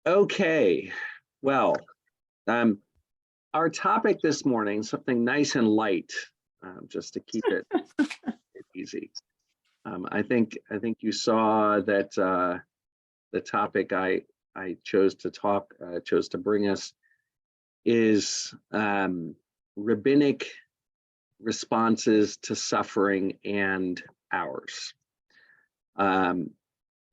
Okay, well, um, our topic this morning, something nice and light, just to keep it easy. I think you saw that the topic I chose to bring us is rabbinic responses to suffering and ours.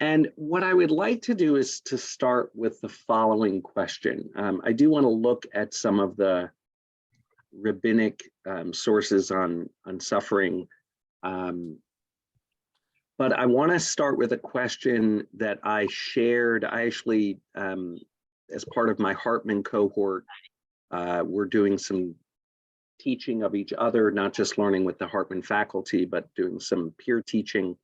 And what I would like to do is to start with the following question. I do want to look at some of the rabbinic sources on suffering, but I want to start with a question that I shared. I actually, as part of my Hartman cohort, we're doing some teaching of each other, not just learning with the Hartman faculty, but doing some peer teaching.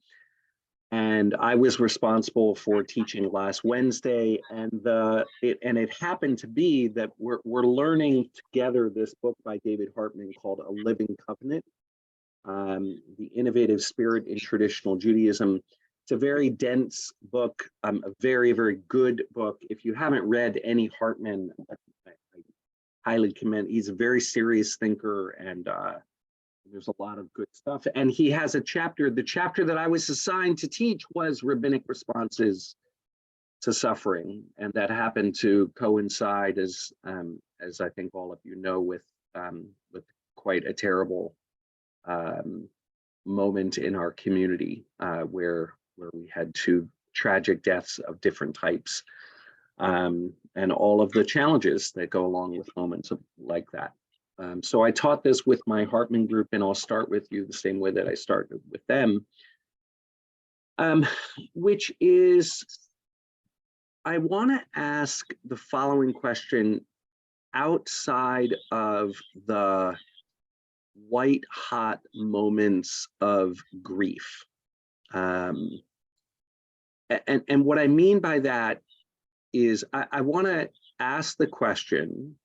And I was responsible for teaching last Wednesday, and it happened to be that we're learning together this book by David Hartman called A Living Covenant, The Innovative Spirit in Traditional Judaism. It's a very dense book, a very, very good book. If you haven't read any Hartman, I highly commend. He's a very serious thinker, and there's a lot of good stuff. And he has a chapter. The chapter that I was assigned to teach was rabbinic responses to suffering, and that happened to coincide, as I think all of you know, with quite a terrible moment in our community, where we had two tragic deaths of different types, and all of the challenges that go along with moments like that. So I taught this with my Hartman group, and I'll start with you the same way that I started with them, which is, I want to ask the following question outside of the white hot moments of grief. And what I mean by that is I want to ask the question,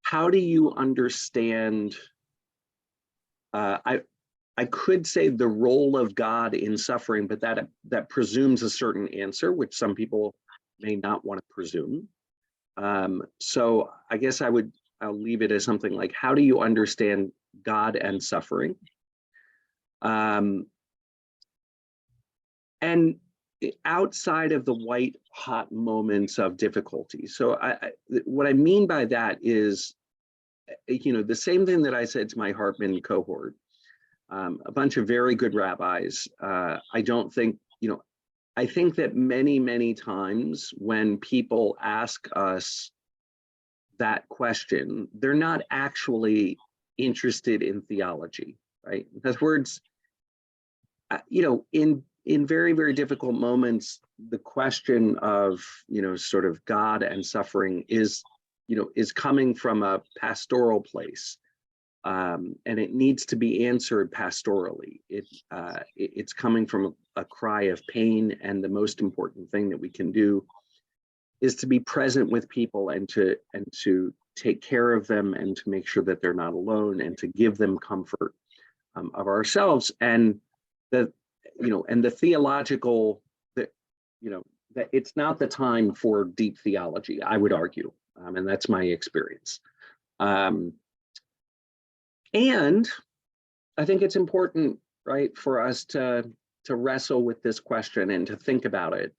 how do you understand, I could say the role of God in suffering, but that presumes a certain answer, which some people may not want to presume. So I guess I'll leave it as something like, how do you understand God and suffering? And outside of the white hot moments of difficulty. So what I mean by that is, the same thing that I said to my Hartman cohort, a bunch of very good rabbis. I don't think, I think that many, many times when people ask us that question, they're not actually interested in theology, right? In other words, in very, very difficult moments, the question of, sort of God and suffering is coming from a pastoral place, and it needs to be answered pastorally. It's coming from a cry of pain, and the most important thing that we can do is to be present with people and to take care of them, and to make sure that they're not alone, and to give them comfort of ourselves, and the theological, that it's not the time for deep theology, I would argue. And that's my experience. And I think it's important, right, for us to wrestle with this question and to think about it.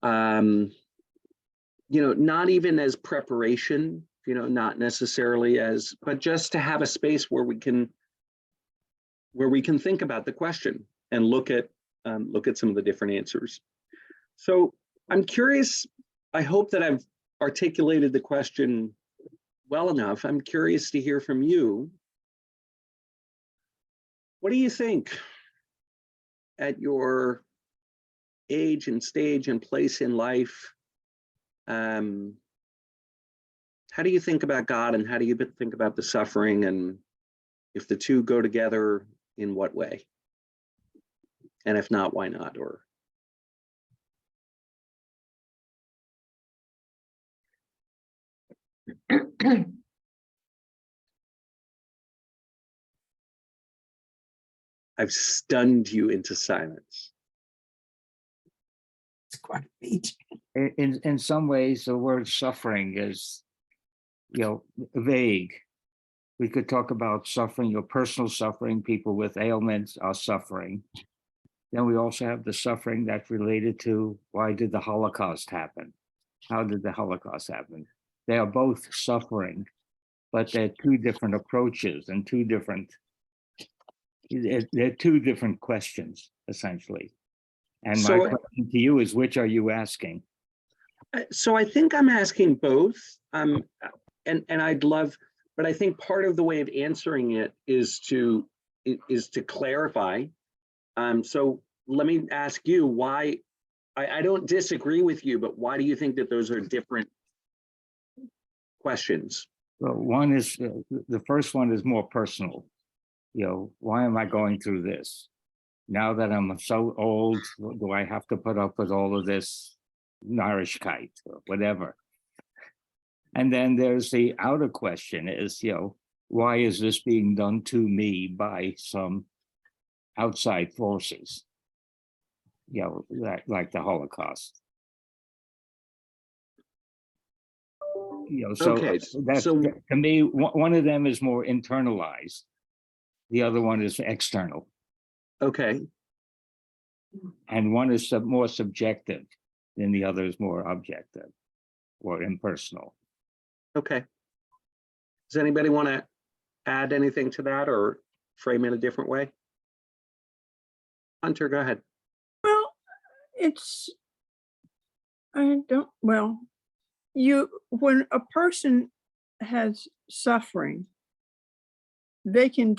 Not even as preparation, not necessarily as, but just to have a space where we can think about the question and look at some of the different answers. So I'm curious, I hope that I've articulated the question well enough. I'm curious to hear from you. What do you think at your age and stage and place in life? How do you think about God, and how do you think about the suffering, and if the two go together, in what way? And if not, why not? Or I've stunned you into silence. quite a feat. In some ways, the word suffering is, vague. We could talk about suffering, your personal suffering. People with ailments are suffering. Then we also have the suffering that's related to why did the Holocaust happen? How did the Holocaust happen? They are both suffering, but they're two different approaches and they're two different questions, essentially. And my So, question to you is, which are you asking? so I think I'm asking both. And I'd love, but I think part of the way of answering it is to clarify. So let me ask you why. I don't disagree with you, but why do you think that those are different questions? Well, one is the first one is more personal. Why am I going through this? Now that I'm so old, do I have to put up with all of this Narishkeit or whatever? And then there's the outer question is, why is this being done to me by some outside forces? Like the Holocaust. So Okay, that's so to me, one of them is more internalized. The other one is external. okay, And one is more subjective and the other is more objective or impersonal. okay. Does anybody want to add anything to that or frame it a different way? Hunter, go ahead. Well, when a person has suffering, they can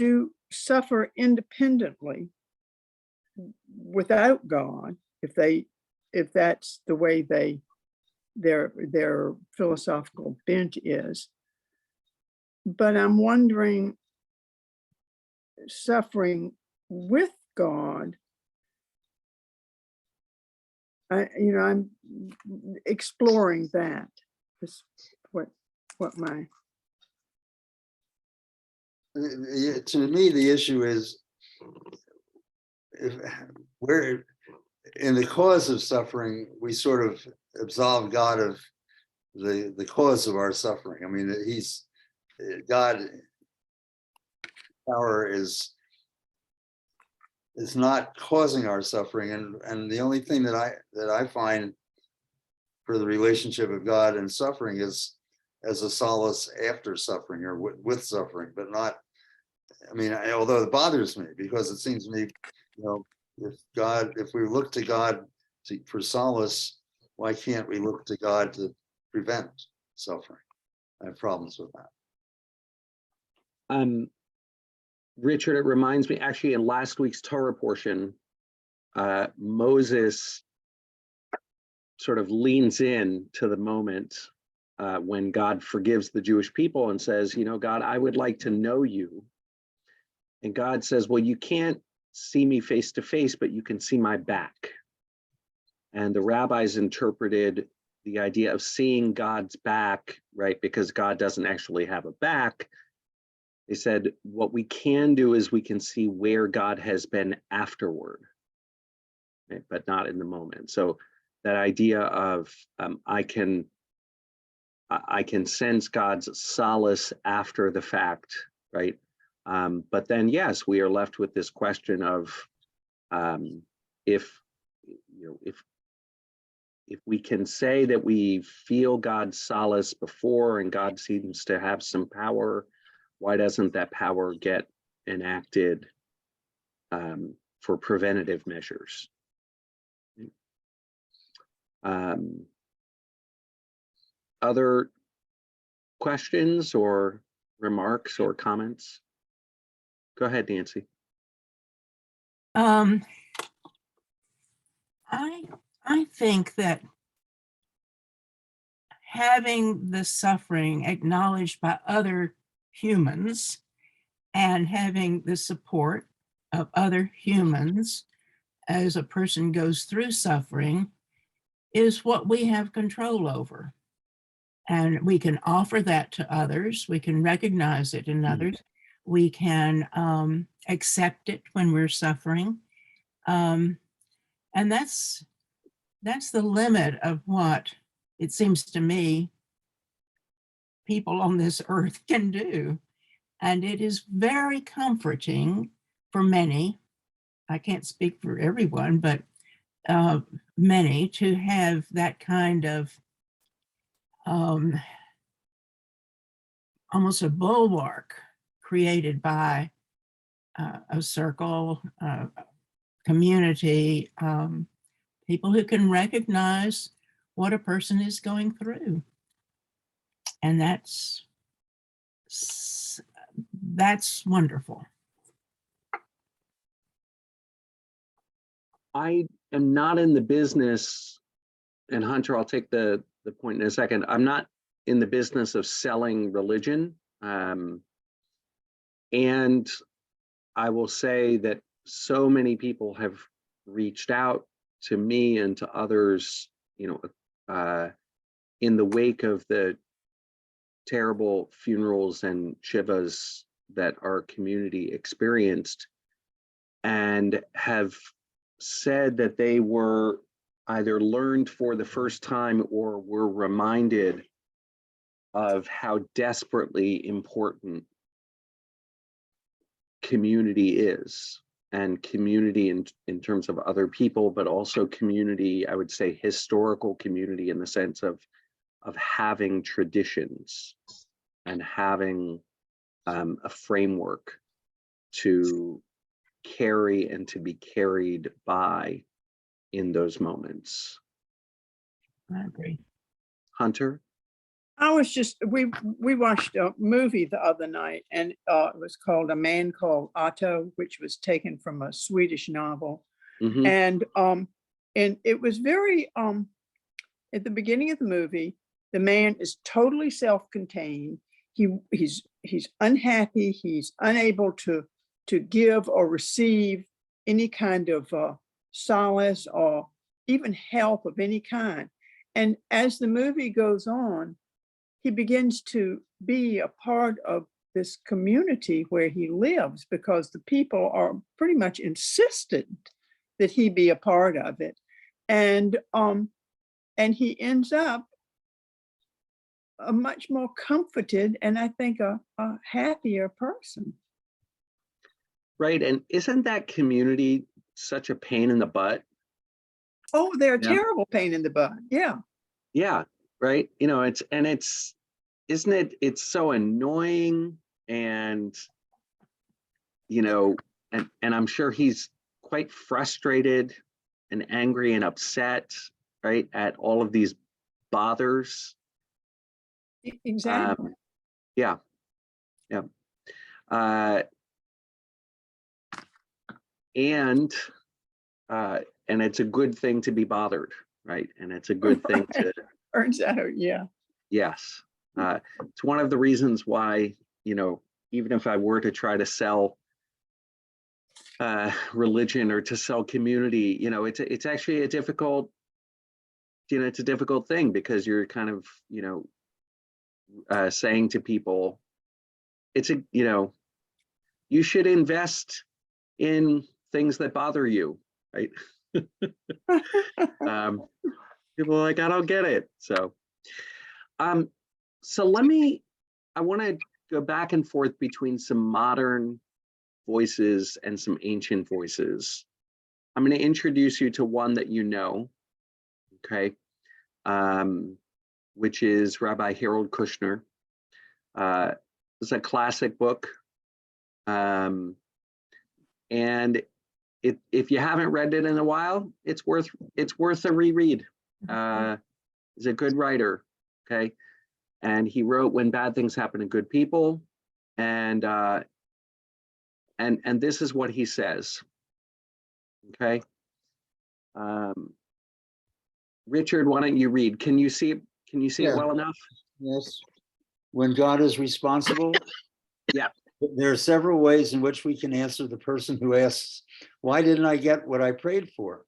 suffer independently without God, if that's the way their philosophical bent is. But I'm wondering, suffering with God, I'm exploring that. Is what my To me, the issue is if we're in the cause of suffering, we sort of absolve God of the cause of our suffering. I mean, God power is not causing our suffering, and the only thing that I find for the relationship of God and suffering is as a solace after suffering or with suffering, but not. I mean, although it bothers me because it seems to me, if we look to God for solace, why can't we look to God to prevent suffering? I have problems with that. Richard, it reminds me, actually, in last week's Torah portion, Moses sort of leans in to the moment when God forgives the Jewish people and says, God, I would like to know you. And God says, well, you can't see me face to face, but you can see my back. And the rabbis interpreted the idea of seeing God's back, right? Because God doesn't actually have a back. They said, what we can do is we can see where God has been afterward, right? But not in the moment. So that idea of I can sense God's solace after the fact, right? But then, yes, we are left with this question of if we can say that we feel God's solace before and God seems to have some power, why doesn't that power get enacted for preventative measures? Other questions or remarks or comments? Go ahead, Nancy. I think that having the suffering acknowledged by other humans and having the support of other humans as a person goes through suffering is what we have control over. And we can offer that to others. We can recognize it in others. We can accept it when we're suffering. And that's that's the limit of what it seems to me people on this earth can do. And it is very comforting for many. I can't speak for everyone, but many to have that kind of almost a bulwark created by a circle, community, people who can recognize what a person is going through. And that's wonderful. I am not in the business, and Hunter, I'll take the point in a second. I'm not in the business of selling religion. And I will say that so many people have reached out to me and to others, in the wake of the terrible funerals and shivas that our community experienced, and have said that they were either learned for the first time or were reminded of how desperately important community is, and community in terms of other people, but also community, I would say historical community, in the sense of having traditions and having a framework to carry and to be carried by in those moments. I agree. Hunter? I was just, we watched a movie the other night, and it was called A Man Called Otto, which was taken from a Swedish novel. Mhm. And it was very, at the beginning of the movie, the man is totally self-contained. He's unhappy. He's unable to give or receive any kind of solace or even help of any kind. And as the movie goes on, he begins to be a part of this community where he lives, because the people are pretty much insistent that he be a part of it. And he ends up a much more comforted, and I think a happier person. Right, and isn't that community such a pain in the butt? Oh, they're a Yeah. terrible pain in the butt. Yeah. Yeah, right. It's so annoying, and and I'm sure he's quite frustrated and angry and upset, right, at all of these bothers. Exactly. Yeah. And it's a good thing to be bothered, right? And it's a good thing to, Turns out, yeah. yes. It's one of the reasons why, even if I were to try to sell religion or to sell community, it's actually a difficult, it's a difficult thing, because you're kind of, saying to people, you should invest in things that bother you, right? People are like, I don't get it. So I want to go back and forth between some modern voices and some ancient voices. I'm going to introduce you to one that okay, which is Rabbi Harold Kushner. It's a classic book. And if you haven't read it in a while, it's worth a reread. He's a good writer, okay? And he wrote When Bad Things Happen to Good People, and this is what he says, okay? Richard, why don't you read? Can you see it? Can you see it well enough? Yes. When God is responsible. Yeah. There are several ways in which we can answer the person who asks, why didn't I get what I prayed for?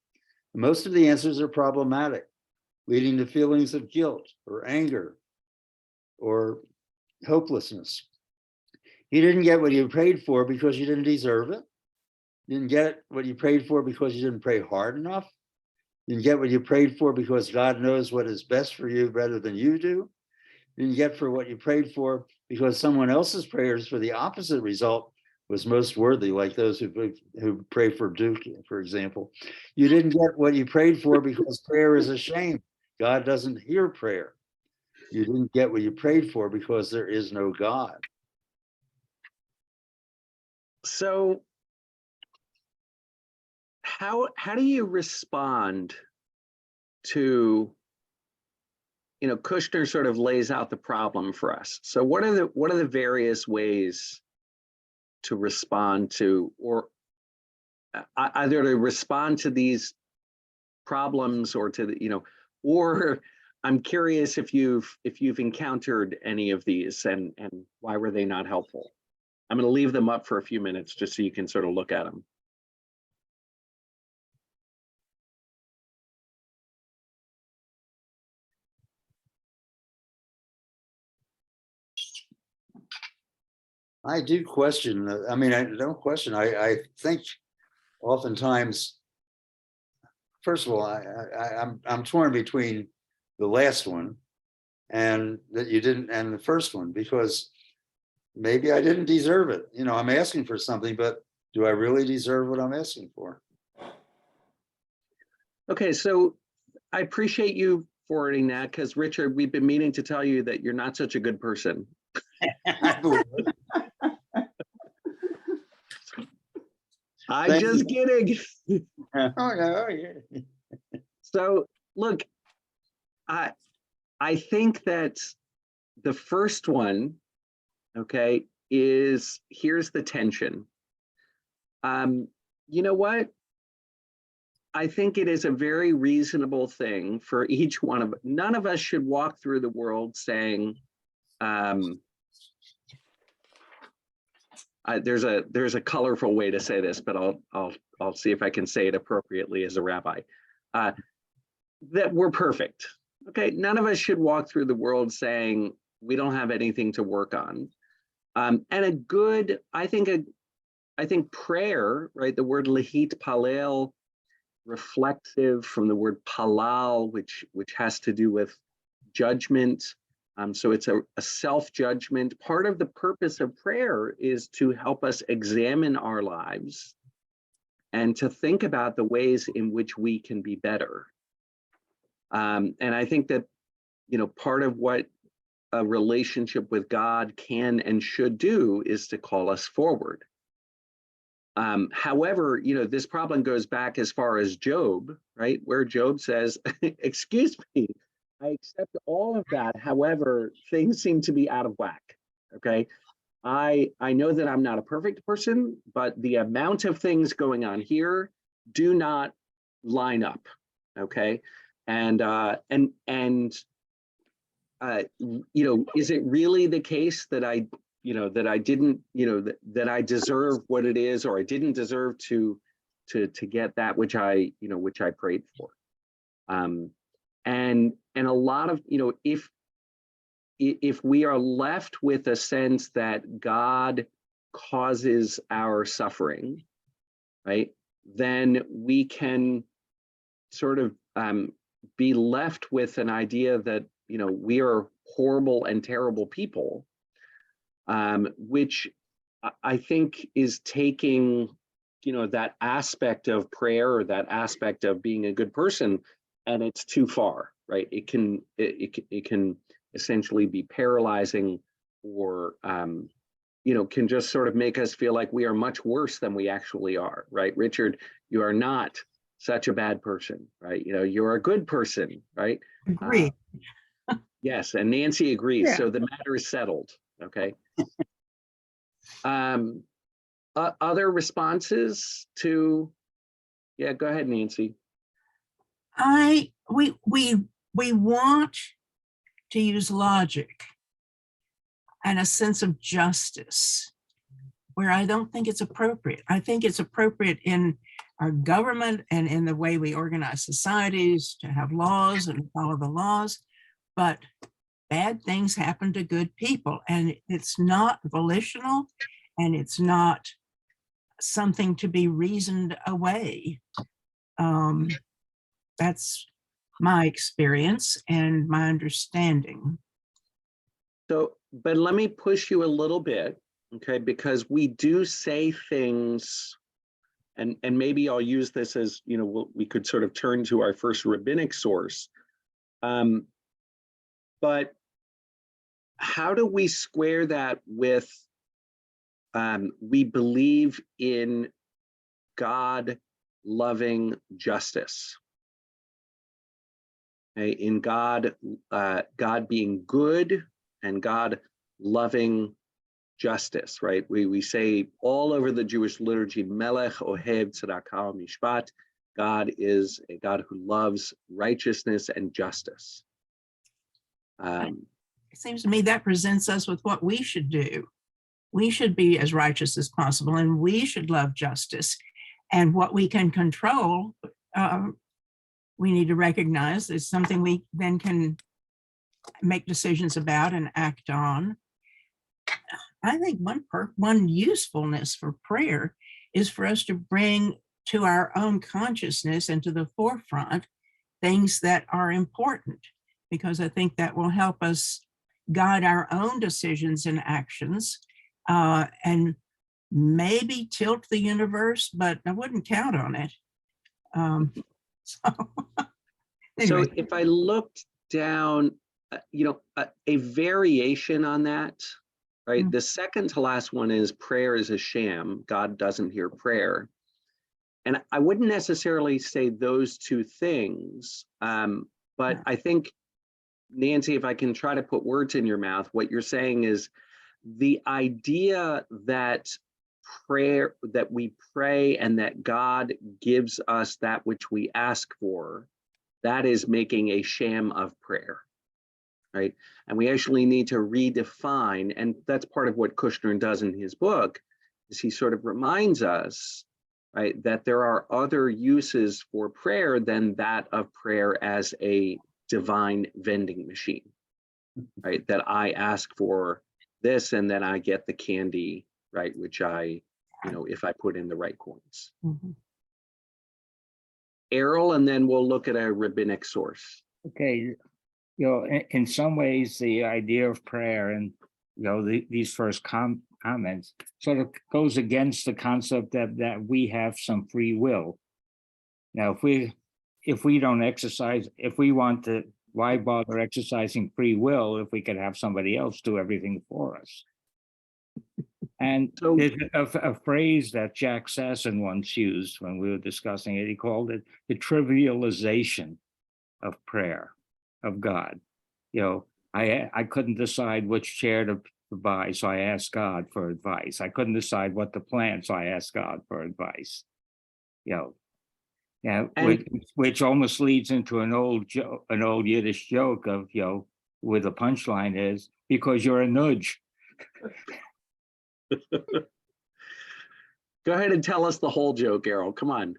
Most of the answers are problematic, leading to feelings of guilt or anger or hopelessness. You didn't get what you prayed for because you didn't deserve it. You didn't get what you prayed for because you didn't pray hard enough. You can get what you prayed for because God knows what is best for you better than you do. You can get for what you prayed for because someone else's prayers for the opposite result was most worthy, like those who pray for Duke, for example. You didn't get what you prayed for because prayer is a shame. God doesn't hear prayer. You didn't get what you prayed for because there is no God. So how do you respond to, you know, Kushner sort of lays out the problem for us. So what are the various ways to respond to, or either to respond to these problems or to the, you know, or I'm curious if you've encountered any of these and why were they not helpful? I'm going to leave them up for a few minutes just so you can sort of look at them. I do question, I mean, I don't question, I think oftentimes, first of all, I'm torn between the last one and that you didn't, and the first one, because maybe I didn't deserve it. You know, I'm asking for something, but do I really deserve what I'm asking for? Okay, so I appreciate you forwarding that because Richard, we've been meaning to tell you that you're not such a good person. I believe it. I'm Thank just kidding. Oh, yeah. So look, I think that the first one, okay, is here's the tension. You know what? I think it is a very reasonable thing for each one of, none of us should walk through the world saying, there's a colorful way to say this, but I'll see if I can say it appropriately as a rabbi, that we're perfect. Okay, none of us should walk through the world saying we don't have anything to work on. And a good, I think prayer, right? The word lahit palel, reflexive from the word palal, which has to do with judgment. So it's a self-judgment. Part of the purpose of prayer is to help us examine our lives and to think about the ways in which we can be better. And I think that, you know, part of what a relationship with God can and should do is to call us forward. However, you know, this problem goes back as far as Job, right? Where Job says, excuse me, I accept all of that. However, things seem to be out of whack. Okay. I know that I'm not a perfect person, but the amount of things going on here do not line up. Okay. And you know, is it really the case that I didn't, you know, that I deserve what it is, or I didn't deserve to get that which I prayed for. And a lot of, you know, if we are left with a sense that God causes our suffering, right, then we can sort of be left with an idea that, you know, we are horrible and terrible people, which I think is taking, you know, that aspect of prayer or that aspect of being a good person, and it's too far, right? It can essentially be paralyzing, or you know, can just sort of make us feel like we are much worse than we actually are, right? Richard, you are not such a bad person, right? You know, you're a good person, right? Agree. Yes, and Nancy agrees. Yeah. So the matter is settled. Okay. Other responses to, yeah, go ahead, Nancy. We want to use logic and a sense of justice, where I don't think it's appropriate. I think it's appropriate in our government and in the way we organize societies to have laws and follow the laws, but bad things happen to good people, and it's not volitional, and it's not something to be reasoned away. That's my experience and my understanding. So, but let me push you a little bit, okay, because we do say things, and maybe I'll use this as, you know, we could sort of turn to our first rabbinic source. But how do we square that with we believe in God loving justice? Okay, in God, God being good and God loving justice, right? We say all over the Jewish liturgy, Melech Ohev Tzedakah Mishpat. God is a God who loves righteousness and justice. It seems to me that presents us with what we should do. We should be as righteous as possible, and we should love justice. And what we can control, we need to recognize is something we then can make decisions about and act on. I think one usefulness for prayer is for us to bring to our own consciousness and to the forefront things that are important, because I think that will help us guide our own decisions and actions, and maybe tilt the universe, but I wouldn't count on it. So Anyway. if I looked down, a variation on that, right? The second to last one is prayer is a sham. God doesn't hear prayer. And I wouldn't necessarily say those two things, but I think, Nancy, if I can try to put words in your mouth, what you're saying is the idea that we pray and that God gives us that which we ask for, that is making a sham of prayer, right? And we actually need to redefine, and that's part of what Kushner does in his book, is he sort of reminds us, right, that there are other uses for prayer than that of prayer as a divine vending machine, right? That I ask for this and then I get the candy, right? Which I, if I put in the right coins. Errol, and then we'll look at a rabbinic source. Okay, in some ways, the idea of prayer and these first comments sort of goes against the concept that we have some free will. Now, if we don't exercise, if we want to, why bother exercising free will if we could have somebody else do everything for us? And So, there's a phrase that Jack Sasson once used when we were discussing it. He called it the trivialization of prayer, of God. I couldn't decide which chair to buy, so I asked God for advice. I couldn't decide what to plant, so I asked God for advice. Which almost leads into an old Yiddish joke of where the punchline is, because you're a nudge. Go ahead and tell us the whole joke, Errol. Come on.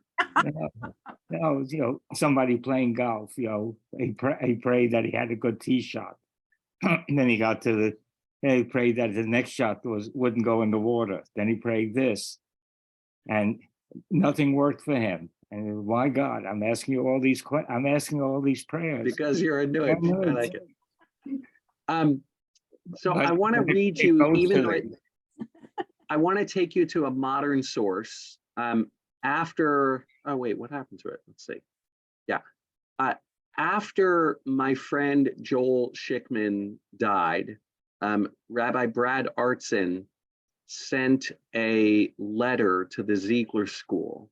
Somebody playing golf. He prayed that he had a good tee shot, and then he got to he prayed that the next shot wouldn't go in the water. Then he prayed this, and nothing worked for him. And why, God, I'm asking you all these prayers Because you're a nudge. I like it. So But I want to read you, I want to take you to a modern source. After, oh wait, what happened to it? Let's see. Yeah. After my friend Joel Schickman died, Rabbi Brad Artson sent a letter to the Ziegler School,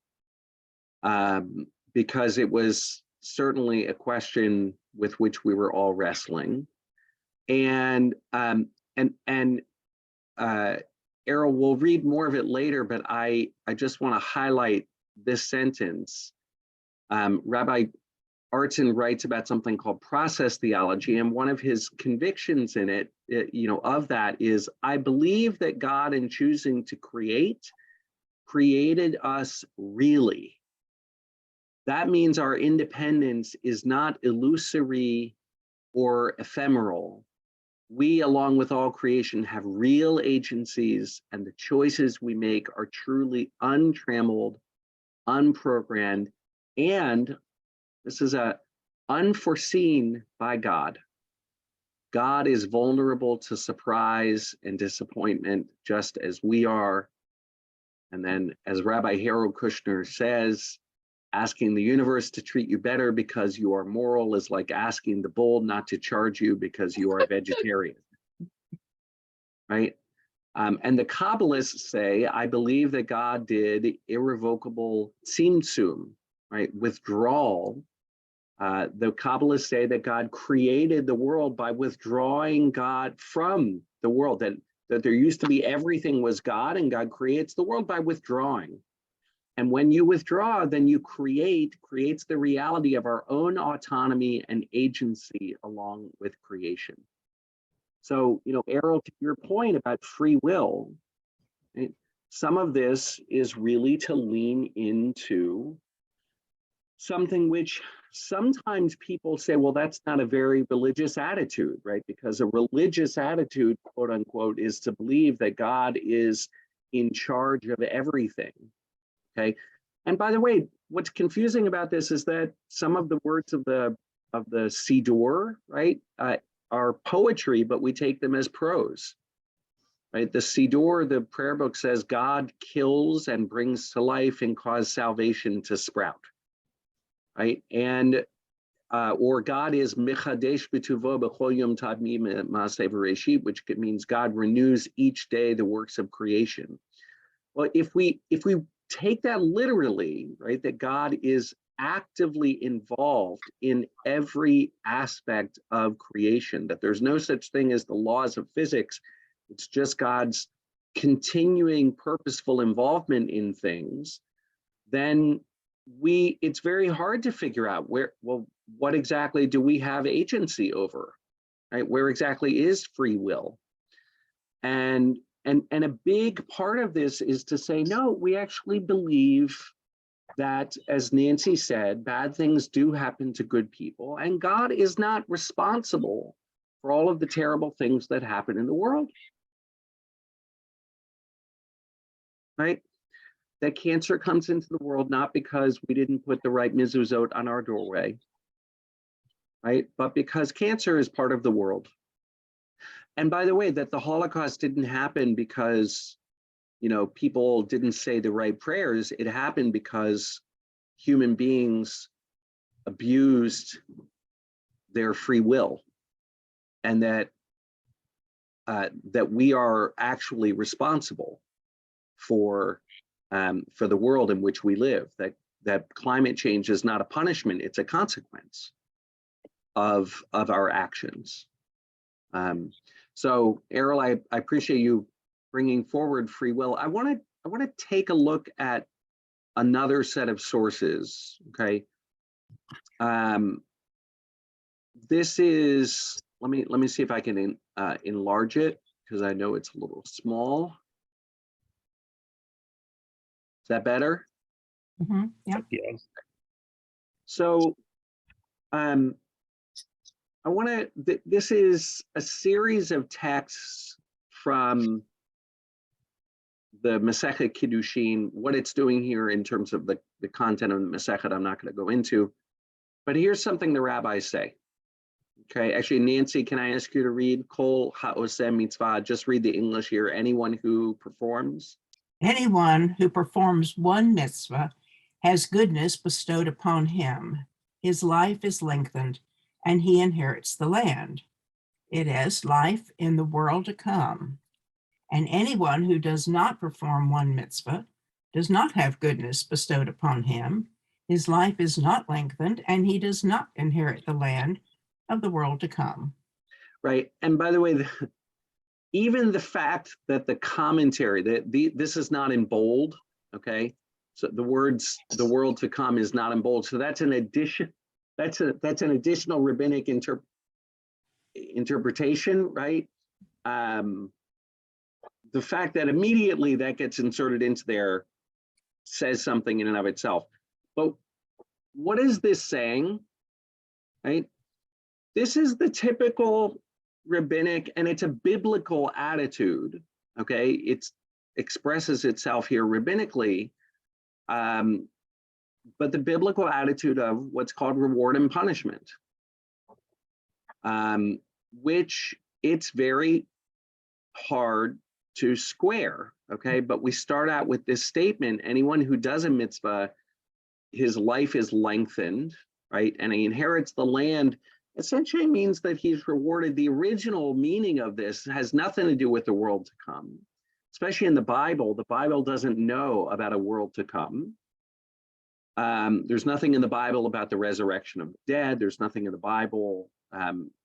because it was certainly a question with which we were all wrestling. And Errol, we'll read more of it later, but I just want to highlight this sentence. Rabbi Artson writes about something called process theology, and one of his convictions in it, of that is, I believe that God, in choosing to created us really. That means our independence is not illusory or ephemeral. We, along with all creation, have real agencies, and the choices we make are truly untrammeled, unprogrammed, and This is a unforeseen by God. God is vulnerable to surprise and disappointment just as we are. And then, as Rabbi Harold Kushner says, asking the universe to treat you better because you are moral is like asking the bull not to charge you because you are a vegetarian, right? And the Kabbalists say, I believe that God did irrevocable tzimtzum, right? Withdrawal. The Kabbalists say that God created the world by withdrawing God from the world, that there used to be everything was God, and God creates the world by withdrawing. And when you withdraw, then you creates the reality of our own autonomy and agency along with creation. So, Errol, to your point about free will, right, some of this is really to lean into something which sometimes people say, well, that's not a very religious attitude, right? Because a religious attitude, quote unquote, is to believe that God is in charge of everything. Okay. And by the way, what's confusing about this is that some of the words of the Siddur, right, are poetry, but we take them as prose. Right? The Siddur, the prayer book, says God kills and brings to life and cause salvation to sprout. Right? And or God is Mechadesh b'tuvo b'chol yom tadmi ma'aseh v'reshit, which means God renews each day the works of creation. Well, if we take that literally, right, that God is actively involved in every aspect of creation, that there's no such thing as the laws of physics, it's just God's continuing purposeful involvement in things, then it's very hard to figure out what exactly do we have agency over, right? Where exactly is free will? And a big part of this is to say, no, we actually believe that, as Nancy said, bad things do happen to good people, and God is not responsible for all of the terrible things that happen in the world. Right? That cancer comes into the world not because we didn't put the right mezuzot on our doorway, right? But because cancer is part of the world. And by the way, that the Holocaust didn't happen because, people didn't say the right prayers. It happened because human beings abused their free will, and that we are actually responsible for the world in which we live. That climate change is not a punishment; it's a consequence of our actions. So, Errol, I appreciate you bringing forward free will. I want to take a look at another set of sources. Okay, this is. Let me see if I can enlarge it, because I know it's a little small. Is that better? Mm-hmm. Yeah. Yes. So, I want to, this is a series of texts from the Masechet Kiddushin. What it's doing here in terms of the content of the Masechet, I'm not going to go into. But here's something the rabbis say. Okay, actually, Nancy, can I ask you to read Kol ha'oseh mitzvah? Just read the English here. Anyone who performs. Anyone who performs one mitzvah has goodness bestowed upon him. His life is lengthened, and he inherits the land. It is life in the world to come. And anyone who does not perform one mitzvah does not have goodness bestowed upon him. His life is not lengthened, and he does not inherit the land of the world to come. Right. And by the way, even the fact that the commentary, this is not in bold, okay? So the words, the world to come, is not in bold. So that's an addition. That's an additional rabbinic interpretation, right? The fact that immediately that gets inserted into there says something in and of itself. But what is this saying, right? This is the typical rabbinic, and it's a biblical attitude, okay? It expresses itself here rabbinically. but the biblical attitude of what's called reward and punishment, which it's very hard to square, okay? But we start out with this statement: anyone who does a mitzvah, his life is lengthened, right? And he inherits the land, essentially means that he's rewarded. The original meaning of this has nothing to do with the world to come, especially in the Bible. The Bible doesn't know about a world to come. There's nothing in the Bible about the resurrection of the dead. There's nothing in the Bible,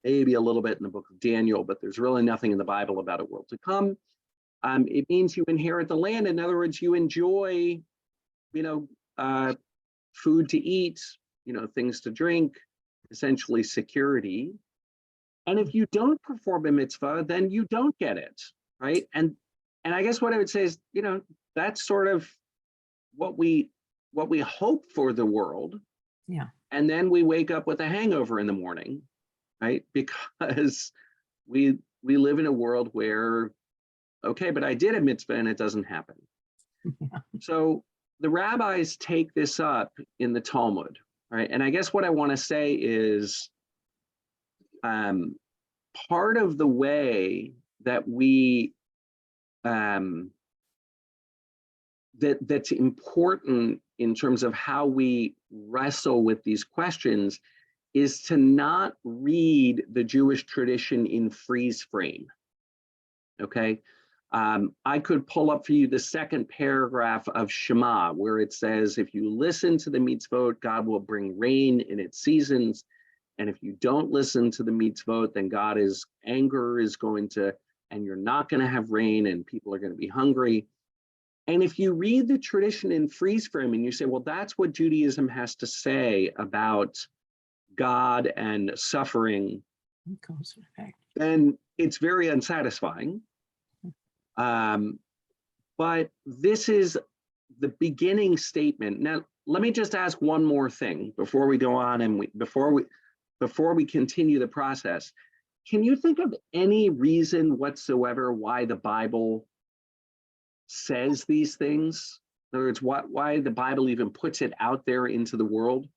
maybe a little bit in the book of Daniel, but there's really nothing in the Bible about a world to come. It means you inherit the land. In other words, you enjoy, food to eat, things to drink, essentially security. And if you don't perform a mitzvah, then you don't get it, right? And I guess what I would say is, that's sort of what we hope for the world. Yeah. And then we wake up with a hangover in the morning, right? Because we live in a world where, okay, but I did a mitzvah and it doesn't happen. Yeah. So the rabbis take this up in the Talmud, right? And I guess what I want to say is, part of the way that we that's important in terms of how we wrestle with these questions is to not read the Jewish tradition in freeze frame. Okay. I could pull up for you the second paragraph of Shema, where it says, if you listen to the mitzvot, God will bring rain in its seasons. And if you don't listen to the mitzvot, then God's anger is going to, and you're not going to have rain and people are going to be hungry. And if you read the tradition in freeze frame and you say, well, that's what Judaism has to say about God and suffering, then it's very unsatisfying. But this is the beginning statement. Now, let me just ask one more thing before we go on and before we continue the process. Can you think of any reason whatsoever why the Bible says these things? In other words, why the Bible even puts it out there into the world?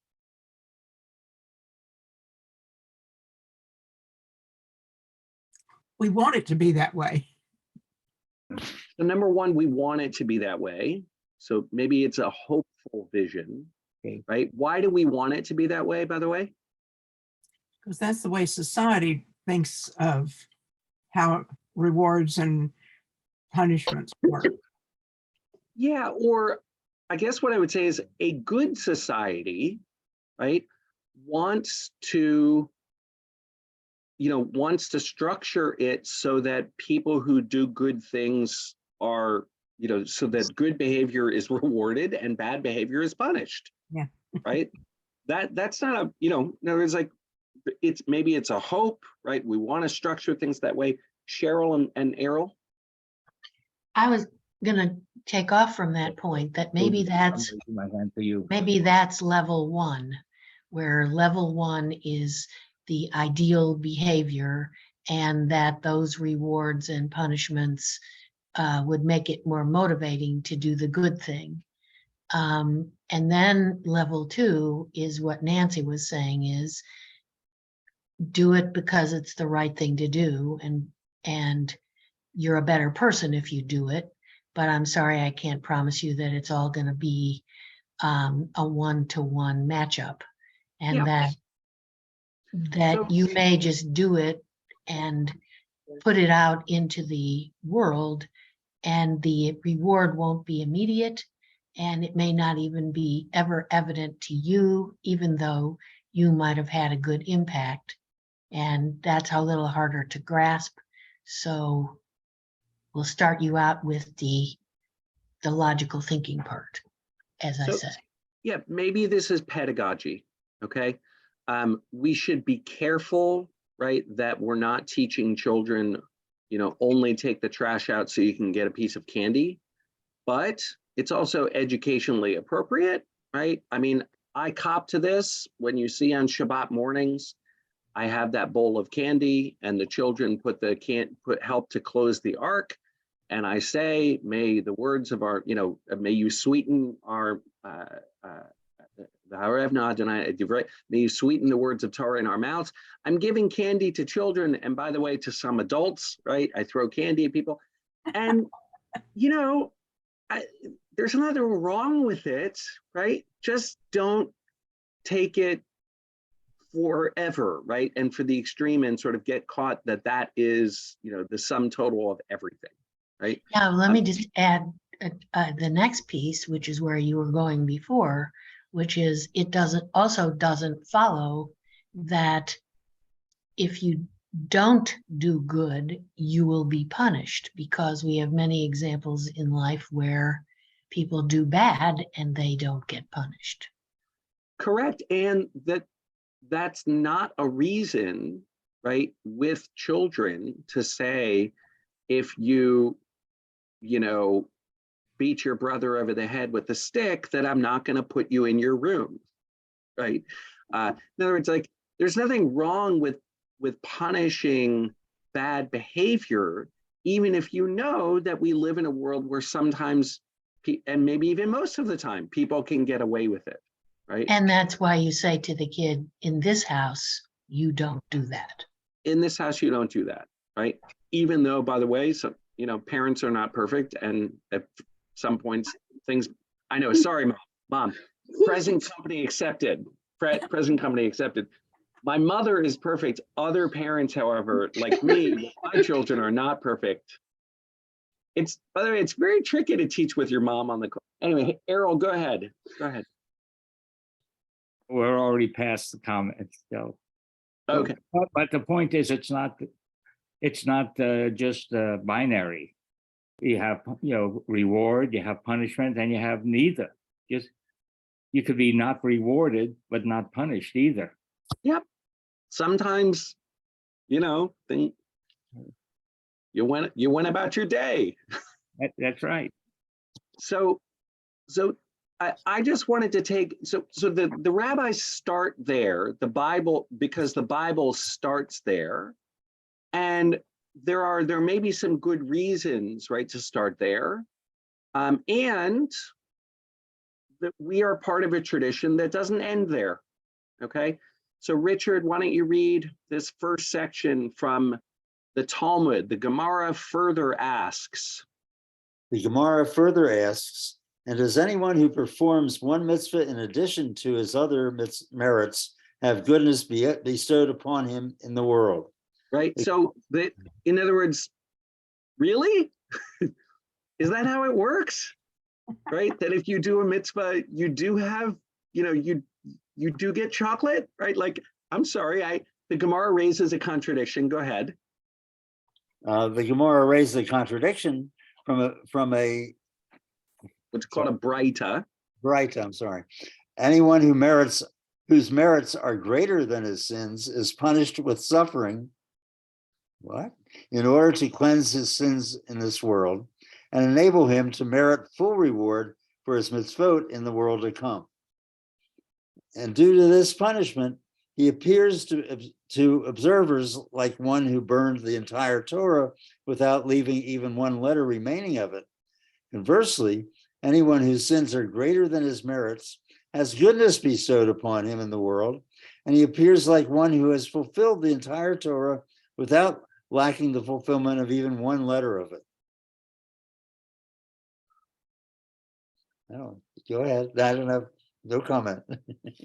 We want it to be that way. So number one, we want it to be that way. So maybe it's a hopeful vision, Okay. right? Why do we want it to be that way, by the way? Because that's the way society thinks of how rewards and punishments work. Yeah, or I guess what I would say is a good society, right, wants to structure it so that people who do good things are, so that good behavior is rewarded and bad behavior is punished. Yeah. Right? That's not a, in other words, like, maybe it's a hope, right? We want to structure things that way. Cheryl and Errol? I was gonna take off from that point, that maybe that's My hand to you. level one, where level one is the ideal behavior, and that those rewards and punishments would make it more motivating to do the good thing. And then level two is what Nancy was saying, is do it because it's the right thing to do, and you're a better person if you do it. But I'm sorry, I can't promise you that it's all going to be a one-to-one matchup, and Yeah. that So- you may just do it and put it out into the world, and the reward won't be immediate, and it may not even be ever evident to you, even though you might have had a good impact. And that's a little harder to grasp. So we'll start you out with the logical thinking part, as I So- said. Yeah, maybe this is pedagogy, okay? We should be careful, right, that we're not teaching children, only take the trash out so you can get a piece of candy, but it's also educationally appropriate, right? I mean, I cop to this when you see on Shabbat mornings, I have that bowl of candy and the children help to close the ark. And I say, may the words of our, may you sweeten our, Thou have not denied it. Right? May you sweeten the words of Torah in our mouths. I'm giving candy to children, and by the way, to some adults, right? I throw candy at people. And, you know, there's nothing wrong with it, right? Just don't take it forever, right? And for the extreme and sort of get caught that that is, you know, the sum total of everything, right? Now, let me just add the next piece, which is where you were going before, which is it doesn't follow that if you don't do good, you will be punished, because we have many examples in life where people do bad and they don't get punished. Correct. And that's not a reason, right, with children to say, if you know, beat your brother over the head with a stick, that I'm not going to put you in your room, right? In other words, like, there's nothing wrong with punishing bad behavior, even if you know that we live in a world where sometimes, and maybe even most of the time, people can get away with it, right? And that's why you say to the kid, in this house, you don't do that. In this house, you don't do that, right? Even though, by the way, so, you know, parents are not perfect, and at some points, things, I know, sorry, mom, present company accepted, present company accepted. My mother is perfect. Other parents, however, like me, my children are not perfect. It's, by the way, it's very tricky to teach with your mom on the call. Anyway, Errol, go ahead. Go ahead. We're already past the comments, so. Okay. But the point is, it's not just binary. You have, you know, reward, you have punishment, and you have neither. Just, you could be not rewarded, but not punished either. Yep. Sometimes, you know, you went about your day. That's right. So I just wanted to take, so the rabbis start there, the Bible, because the Bible starts there, and there may be some good reasons, right, to start there, and that we are part of a tradition that doesn't end there. Okay, so Richard, why don't you read this first section from the Talmud? The Gemara further asks. The Gemara further asks, and does anyone who performs one mitzvah in addition to his other merits have goodness bestowed upon him in the world? Right. So in other words, really? Is that how it works? Right? That if you do a mitzvah, you do have, you know, you do get chocolate, right? Like, I'm sorry, the Gemara raises a contradiction. Go ahead. The Gemara raises a contradiction from a What's called a braita. Right, I'm sorry. Anyone whose merits are greater than his sins is punished with suffering. What? In order to cleanse his sins in this world and enable him to merit full reward for his mitzvot in the world to come. And due to this punishment, he appears to observers like one who burned the entire Torah without leaving even one letter remaining of it. Conversely, anyone whose sins are greater than his merits has goodness bestowed upon him in the world, and he appears like one who has fulfilled the entire Torah without lacking the fulfillment of even one letter of it. Oh, go ahead. I don't have no comment.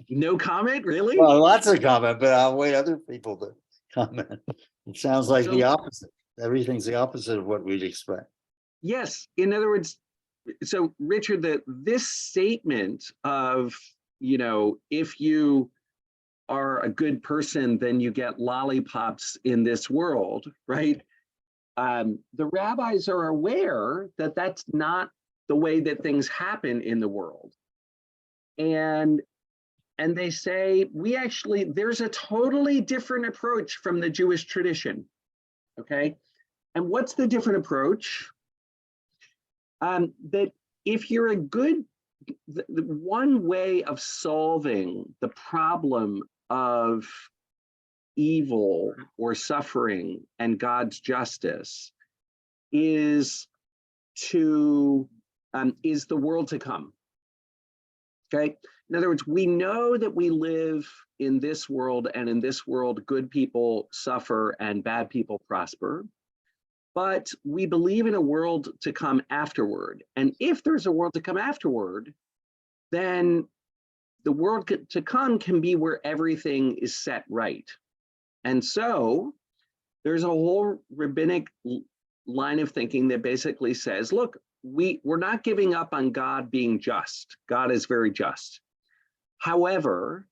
No comment, really? Well, lots of comment, but I'll wait other people to comment. It sounds like the opposite. Everything's the opposite of what we'd expect. Yes. In other words, so Richard, this statement of, you know, if you are a good person, then you get lollipops in this world, right? The rabbis are aware that that's not the way that things happen in the world. And they say, there's a totally different approach from the Jewish tradition, okay? And what's the different approach? That if you're the one way of solving the problem of evil or suffering and God's justice is the world to come. Okay, In other words, we know that we live in this world, and in this world, good people suffer and bad people prosper. But we believe in a world to come afterward. And if there's a world to come afterward, then the world to come can be where everything is set right. And so there's a whole rabbinic line of thinking that basically says, look, we're not giving up on God being just. God is very just. However,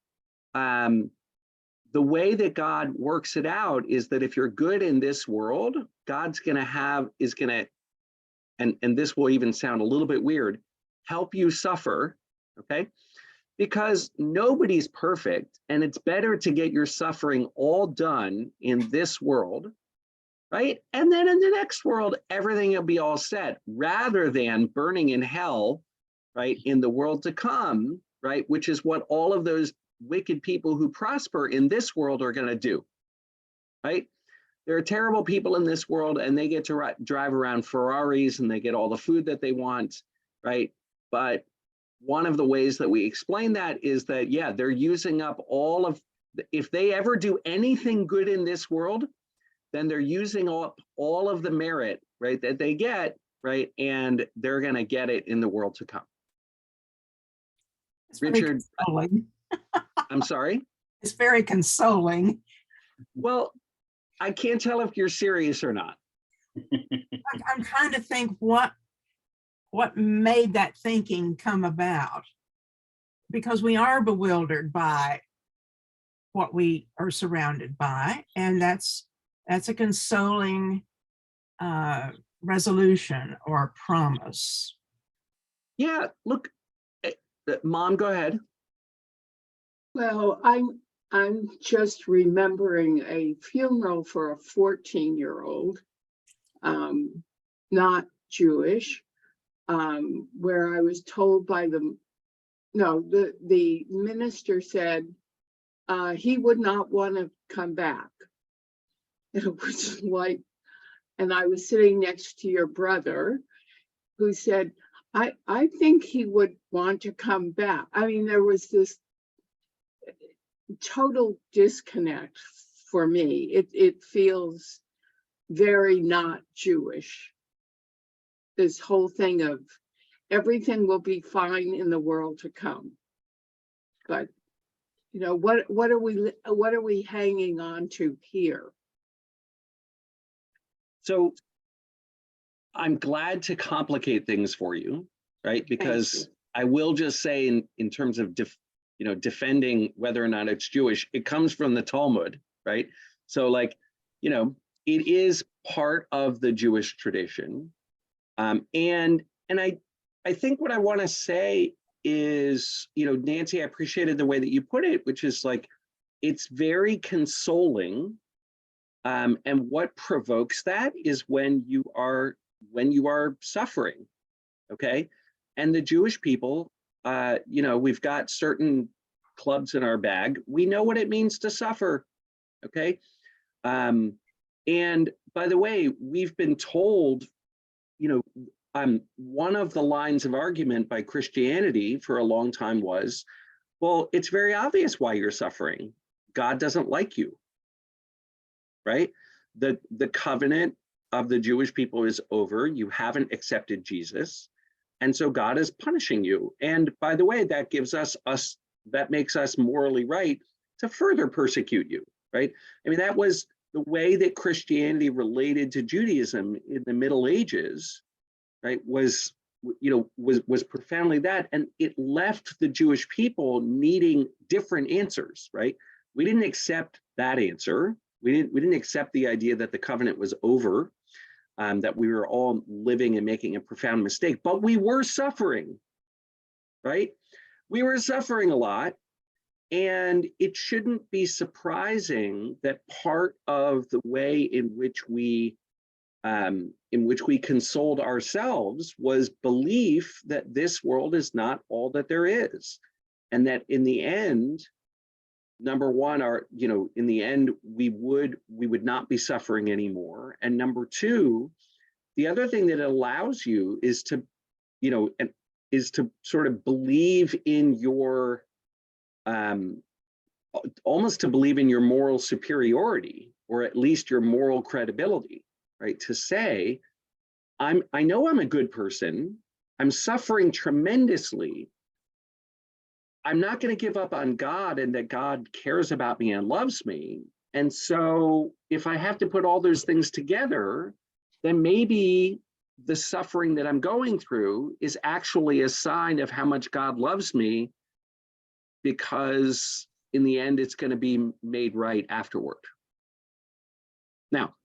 the way that God works it out is that if you're good in this world, God's going to and this will even sound a little bit weird, help you suffer, okay? Because nobody's perfect, and it's better to get your suffering all done in this world, right? And then in the next world, everything will be all set, rather than burning in hell, right, in the world to come, right, which is what all of those wicked people who prosper in this world are going to do, right? There are terrible people in this world, and they get to drive around Ferraris, and they get all the food that they want, right? But one of the ways that we explain that is that, yeah, they're using up all of, if they ever do anything good in this world, then they're using up all of the merit, right, that they get, right? And they're going to get it in the world to come. It's very Richard, consoling. I'm sorry? It's very consoling. Well, I can't tell if you're serious or not. I'm trying to think what made that thinking come about, because we are bewildered by what we are surrounded by, and that's a consoling resolution or promise. Yeah, look, Mom, go ahead. Well, I'm just remembering a funeral for a 14-year-old, not Jewish, where I was told by the minister said he would not want to come back. It was like, and I was sitting next to your brother, who said, I think he would want to come back. I mean, there was this total disconnect for me. It feels very not Jewish. This whole thing of everything will be fine in the world to come. But you know, what are we hanging on to here? So I'm glad to complicate things for you, right? Because I will just say in terms of defending whether or not it's Jewish, it comes from the Talmud, right? So like, it is part of the Jewish tradition. And I think what I want to say is, Nancy, I appreciated the way that you put it, which is like, it's very consoling. And what provokes that is when you are suffering, okay? And the Jewish people, we've got certain clubs in our bag. We know what it means to suffer, okay? And by the way, we've been told, one of the lines of argument by Christianity for a long time was, well, it's very obvious why you're suffering. God doesn't like you, right? The covenant of the Jewish people is over. You haven't accepted Jesus. And so God is punishing you. And by the way, that makes us morally right to further persecute you, right? I mean, that was the way that Christianity related to Judaism in the Middle Ages, right? Was profoundly that. And it left the Jewish people needing different answers, right? We didn't accept that answer. We didn't accept the idea that the covenant was over, that we were all living and making a profound mistake, but we were suffering, right? We were suffering a lot, and it shouldn't be surprising that part of the way in which we consoled ourselves was belief that this world is not all that there is, and that in the end, number one, in the end, we would not be suffering anymore. And number two, the other thing that it allows you is to sort of believe in your um, almost to believe in your moral superiority, or at least your moral credibility, right? To say, I know I'm a good person. I'm suffering tremendously. I'm not going to give up on God and that God cares about me and loves me. And so if I have to put all those things together, then maybe the suffering that I'm going through is actually a sign of how much God loves me, because in the end, it's going to be made right afterward. Now,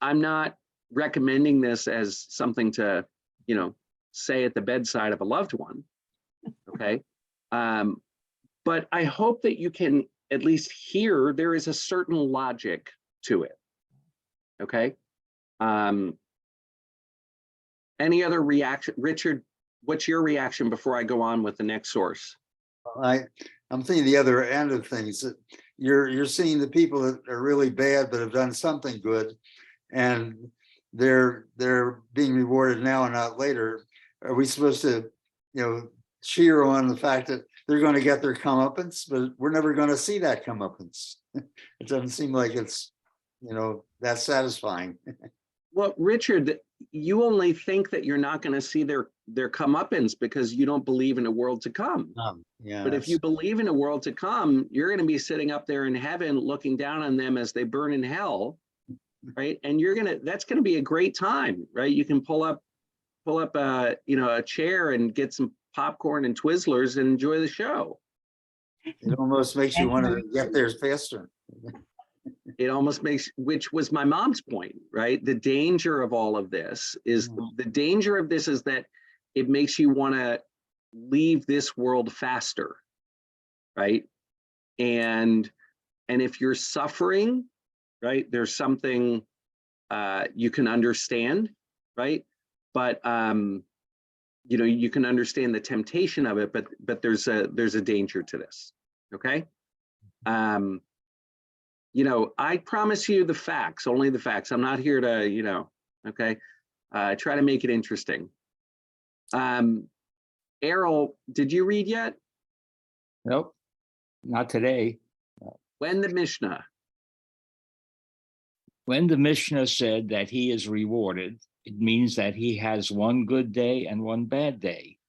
I'm not recommending this as something to, say at the bedside of a loved one, okay? But I hope that you can at least hear there is a certain logic to it, okay? Any other reaction? Richard, what's your reaction before I go on with the next source? I'm thinking the other end of things, that you're seeing the people that are really bad but have done something good, and they're being rewarded now and not later. Are we supposed to, cheer on the fact that they're going to get their comeuppance, but we're never going to see that comeuppance? It doesn't seem like it's, that satisfying. Well, Richard, you only think that you're not going to see their comeuppance because you don't believe in a world to come. Yeah. But if you believe in a world to come, you're going to be sitting up there in heaven looking down on them as they burn in hell, right? And that's going to be a great time, right? You can pull up a chair and get some popcorn and Twizzlers and enjoy the show. It almost makes you want to get there faster. It almost makes, which was my mom's point, right? The danger of all of this is that it makes you want to leave this world faster, right? And if you're suffering, right, there's something you can understand, right? But you can understand the temptation of it, but there's a danger to this, okay? I promise you the facts, only the facts. I'm not here to, okay, try to make it interesting. Errol, did you read yet? Nope, not today. When the Mishnah said that he is rewarded, it means that he has one good day and one bad day.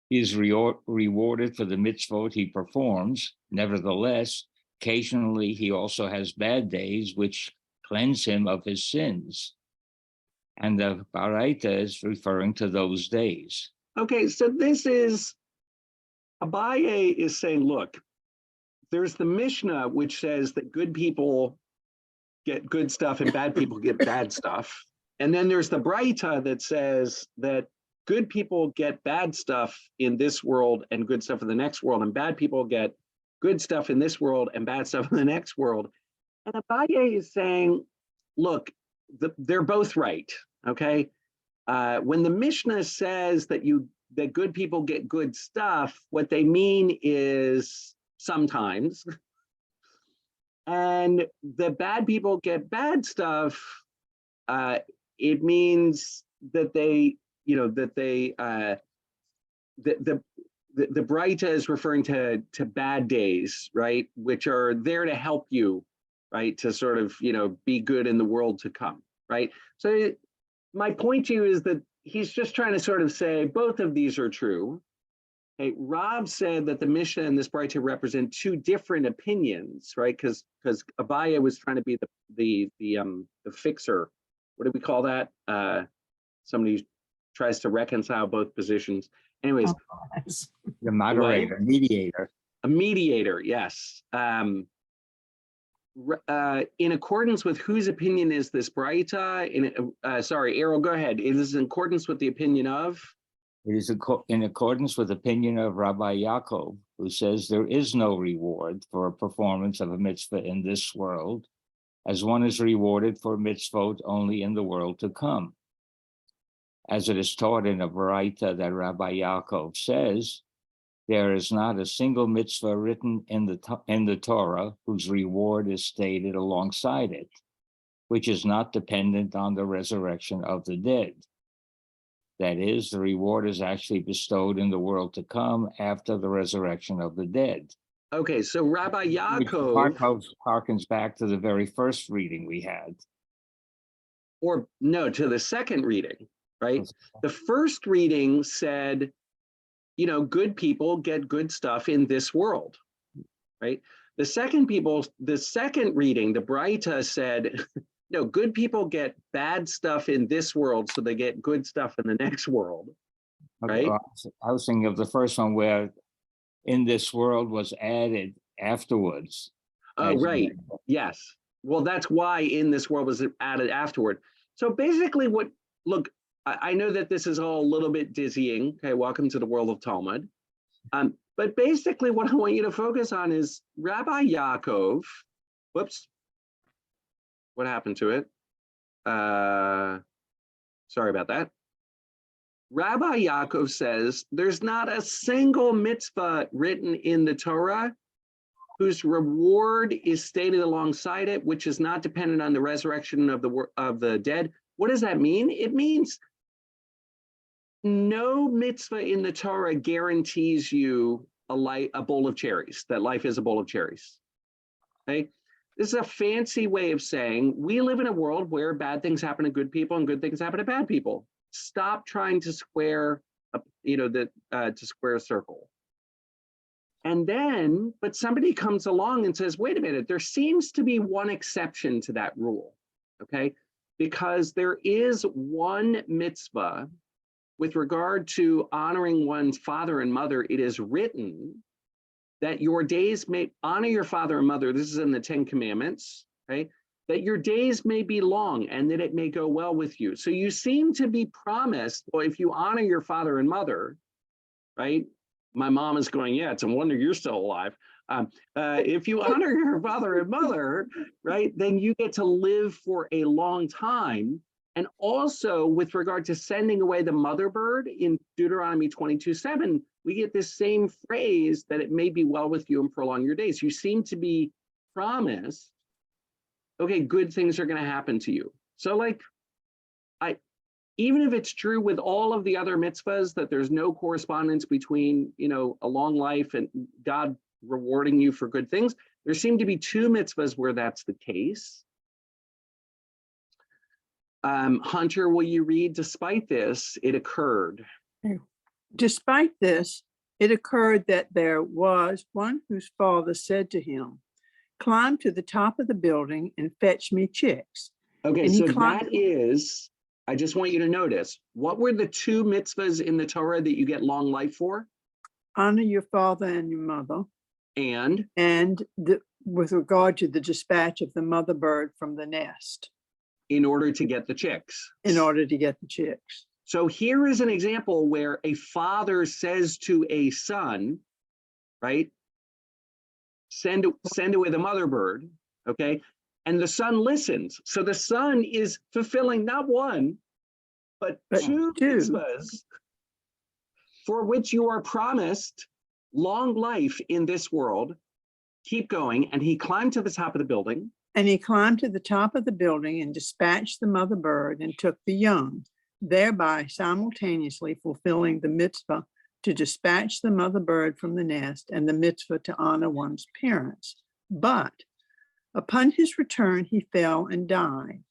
He is rewarded for the mitzvot he performs. Nevertheless, occasionally he also has bad days which cleanse him of his sins. And the Baraita is referring to those days. Okay, so this is, Abaye is saying, look, there's the Mishnah, which says that good people get good stuff and bad people get bad stuff. And then there's the Braita that says that good people get bad stuff in this world and good stuff in the next world, and bad people get good stuff in this world and bad stuff in the next world. And Abaye is saying, look, they're both right, okay? When the Mishnah says that good people get good stuff, what they mean is sometimes, and the bad people get bad stuff. It means that the Braita is referring to bad days, right? Which are there to help you, right? To sort of, be good in the world to come, right? So my point to you is that he's just trying to sort of say both of these are true. Hey, Rob said that the Mishnah and this Braita represent two different opinions, right? Because Abaye was trying to be the fixer. What do we call that? Somebody who tries to reconcile both positions. Anyways, The moderator, mediator. a mediator, yes. In accordance with whose opinion is this Braita? Sorry, Errol, go ahead. It is in accordance with the opinion of? It is in accordance with the opinion of Rabbi Yaakov, who says there is no reward for a performance of a mitzvah in this world, as one is rewarded for mitzvot only in the world to come. As it is taught in a Baraita that Rabbi Yaakov says, there is not a single mitzvah written in the Torah whose reward is stated alongside it, which is not dependent on the resurrection of the dead. That is, the reward is actually bestowed in the world to come after the resurrection of the dead. Okay, so Rabbi Which Yaakov, harkens back to the very first reading we had. or no, to the second reading, right? The first reading said, you know, good people get good stuff in this world, right? The second reading, the Braita said, no, good people get bad stuff in this world, so they get good stuff in the next world, right? I was thinking of the first one where in this world was added afterwards. Oh, right. Yes. Well, that's why in this world was added afterward. So basically look, I know that this is all a little bit dizzying. Okay, welcome to the world of Talmud. But basically what I want you to focus on is Rabbi Yaakov. Whoops. What happened to it? Sorry about that. Rabbi Yaakov says there's not a single mitzvah written in the Torah whose reward is stated alongside it, which is not dependent on the resurrection of the dead. What does that mean? It means no mitzvah in the Torah guarantees you a bowl of cherries, that life is a bowl of cherries. Okay? This is a fancy way of saying we live in a world where bad things happen to good people and good things happen to bad people. Stop trying to square to square a circle. And then, but somebody comes along and says, wait a minute, there seems to be one exception to that rule, okay? Because there is one mitzvah with regard to honoring one's father and mother. It is written that your days may honor your father and mother. This is in the 10 Commandments, okay? That your days may be long and that it may go well with you. So you seem to be promised, well, if you honor your father and mother, right? My mom is going, yeah, it's a wonder you're still alive. If you honor your father and mother, right, then you get to live for a long time. And also with regard to sending away the mother bird in Deuteronomy 22:7, we get this same phrase that it may be well with you and prolong your days. You seem to be promised, okay, good things are going to happen to you. So like, even if it's true with all of the other mitzvahs that there's no correspondence between, you know, a long life and God rewarding you for good things, there seem to be two mitzvahs where that's the case. Hunter, will you read, despite this, it occurred. Despite this, it occurred that there was one whose father said to him, climb to the top of the building and fetch me chicks. Okay, And so he climbed. that is, I just want you to notice, what were the two mitzvahs in the Torah that you get long life for? Honor your father and your mother. And With regard to the dispatch of the mother bird from the nest. in order to get the chicks. In order to get the chicks. So here is an example where a father says to a son, right? Send away the mother bird, okay? And the son listens. So the son is fulfilling not one, but two mitzvahs for which you are promised long life in this world. Keep going. And he climbed to the top of the building. And he climbed to the top of the building and dispatched the mother bird and took the young, thereby simultaneously fulfilling the mitzvah to dispatch the mother bird from the nest and the mitzvah to honor one's parents. But upon his return, he fell and died.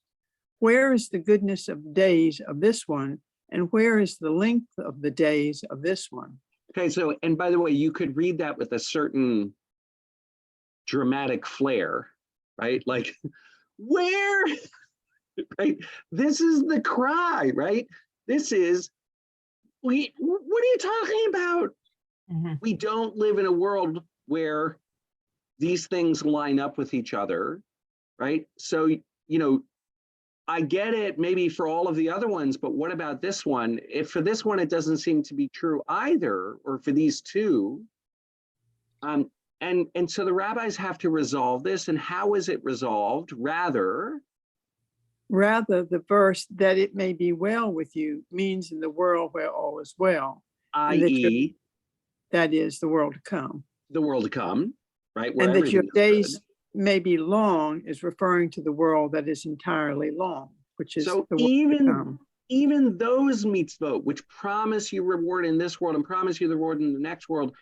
Where is the goodness of days of this one? And where is the length of the days of this one? Okay, so, and by the way, you could read that with a certain dramatic flair, right? Like, where, right? This is the cry, right? This is, what are you talking about? Mm-hmm. We don't live in a world where these things line up with each other, right? So, you know, I get it maybe for all of the other ones, but what about this one? If for this one, it doesn't seem to be true either, or for these two. And so the rabbis have to resolve this. And how is it resolved? Rather, the verse that it may be well with you means in the world where all is well, i.e., that is the world to come. The world to come, right? Where And that your everything is days good. may be long is referring to the world that is entirely long, which is So the world to come. even those mitzvot, which promise you reward in this world and promise you the reward in the next world,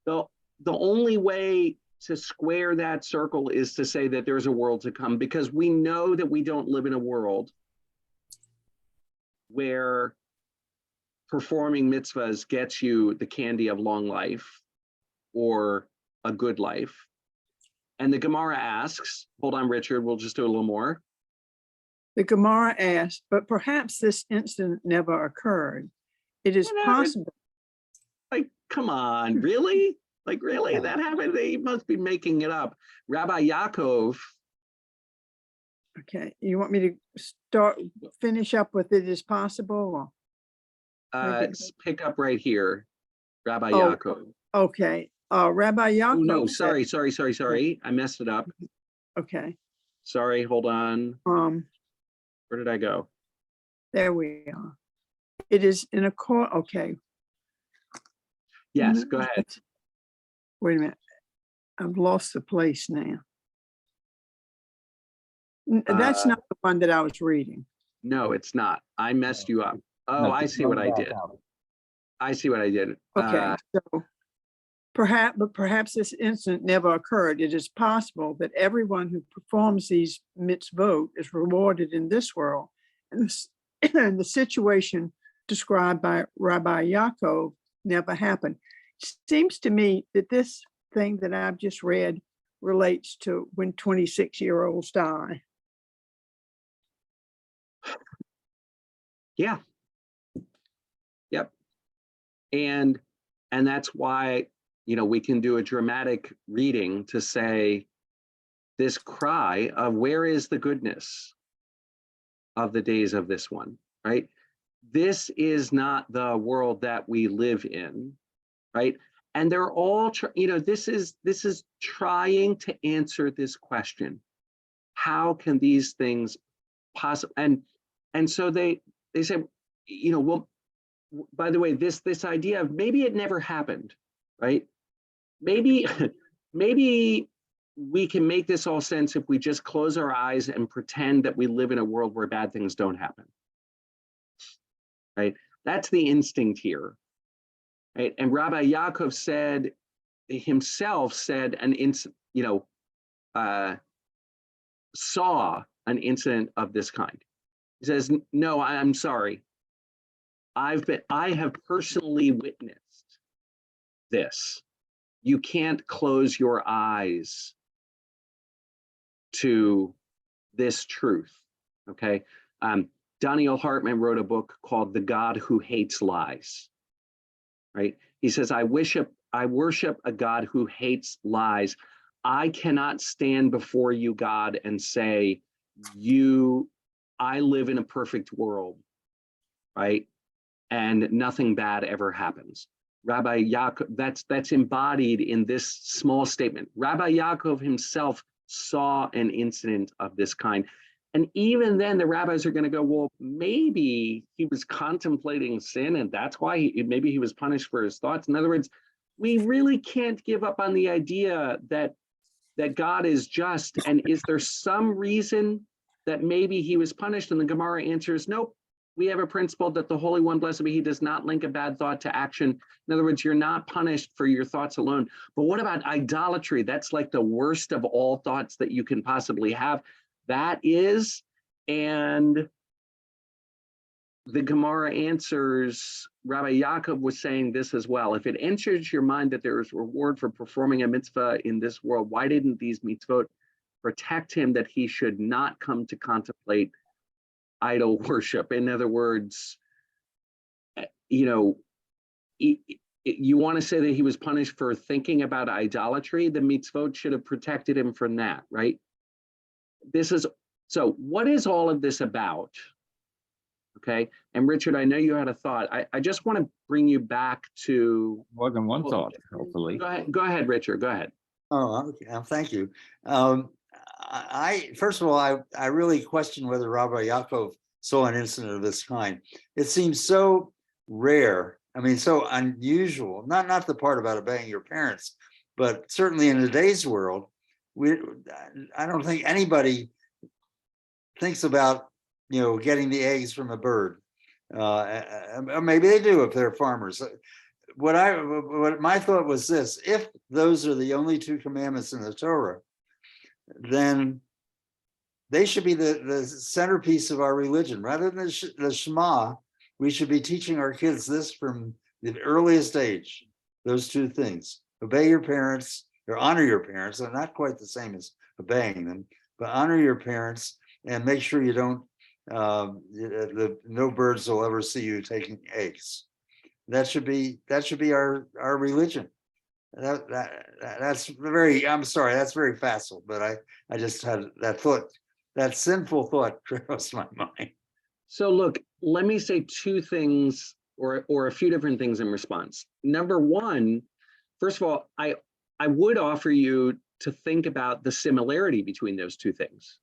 the only way to square that circle is to say that there's a world to come, because we know that we don't live in a world where performing mitzvahs gets you the candy of long life or a good life. And the Gemara asks, hold on, Richard, we'll just do a little more. The Gemara asks, but perhaps this incident never occurred. It is What happened? possible. Like, come on, really? Like, really? That happened? They must be making it up. Rabbi Yaakov, Okay, you want me to finish up with it is possible? Or? pick up right here. Rabbi Oh, Yaakov. Okay, Rabbi Oh, Yaakov. no, said- sorry. I messed it up. Okay, Sorry, hold on. Where did I go? there we are. It is in a court, okay. Yes, go ahead. Wait a minute. I've lost the place now. That's not the one that I was reading. No, it's not. I messed you up. Oh, I see what I did. I see what I did. Okay, so perhaps this incident never occurred. It is possible that everyone who performs these mitzvot is rewarded in this world. And the situation described by Rabbi Yaakov never happened. It seems to me that this thing that I've just read relates to when 26-year-olds die. Yeah. Yep. And that's why, we can do a dramatic reading to say this cry of where is the goodness of the days of this one, right? This is not the world that we live in, right? And they're all, this is trying to answer this question. How can these things possibly, and so they say, well, by the way, this idea of maybe it never happened, right? Maybe we can make this all sense if we just close our eyes and pretend that we live in a world where bad things don't happen, right? That's the instinct here, right? And Rabbi Yaakov said saw an incident of this kind. He says, no, I'm sorry. I have personally witnessed this. You can't close your eyes to this truth, okay? Daniel Hartman wrote a book called The God Who Hates Lies, right? He says, I worship a God who hates lies. I cannot stand before you, God, and say, I live in a perfect world, right? And nothing bad ever happens. Rabbi Yaakov, that's embodied in this small statement. Rabbi Yaakov himself saw an incident of this kind. And even then the rabbis are going to go, well, maybe he was contemplating sin and that's why maybe he was punished for his thoughts. In other words, we really can't give up on the idea that God is just. And is there some reason that maybe he was punished? And the Gemara answers, nope. We have a principle that the Holy One, blessed be He, does not link a bad thought to action. In other words, you're not punished for your thoughts alone. But what about idolatry? That's like the worst of all thoughts that you can possibly have. That is, and the Gemara answers, Rabbi Yaakov was saying this as well. If it enters your mind that there is reward for performing a mitzvah in this world, why didn't these mitzvot protect him that he should not come to contemplate idol worship? In other words, you want to say that he was punished for thinking about idolatry? The mitzvot should have protected him from that, right? So what is all of this about? Okay, and Richard, I know you had a thought. I just want to bring you back to More than one thought, hopefully. Go ahead, Richard, go ahead. Oh, okay. Thank you. First of all, I really question whether Rabbi Yaakov saw an incident of this kind. It seems so rare. I mean, so unusual. Not the part about obeying your parents, but certainly in today's world, I don't think anybody thinks about getting the eggs from a bird. Maybe they do if they're farmers. What my thought was this: if those are the only two commandments in the Torah, then they should be the centerpiece of our religion. Rather than the Shema, we should be teaching our kids this from the earliest age. Those two things: obey your parents, or honor your parents. They're not quite the same as obeying them, but honor your parents and make sure you don't. No birds will ever see you taking eggs. That should be our religion. That's very. I'm sorry, that's very facile, but I just had that thought. That sinful thought crossed my mind. So look, let me say two things or a few different things in response. Number one, first of all, I would offer you to think about the similarity between those two things.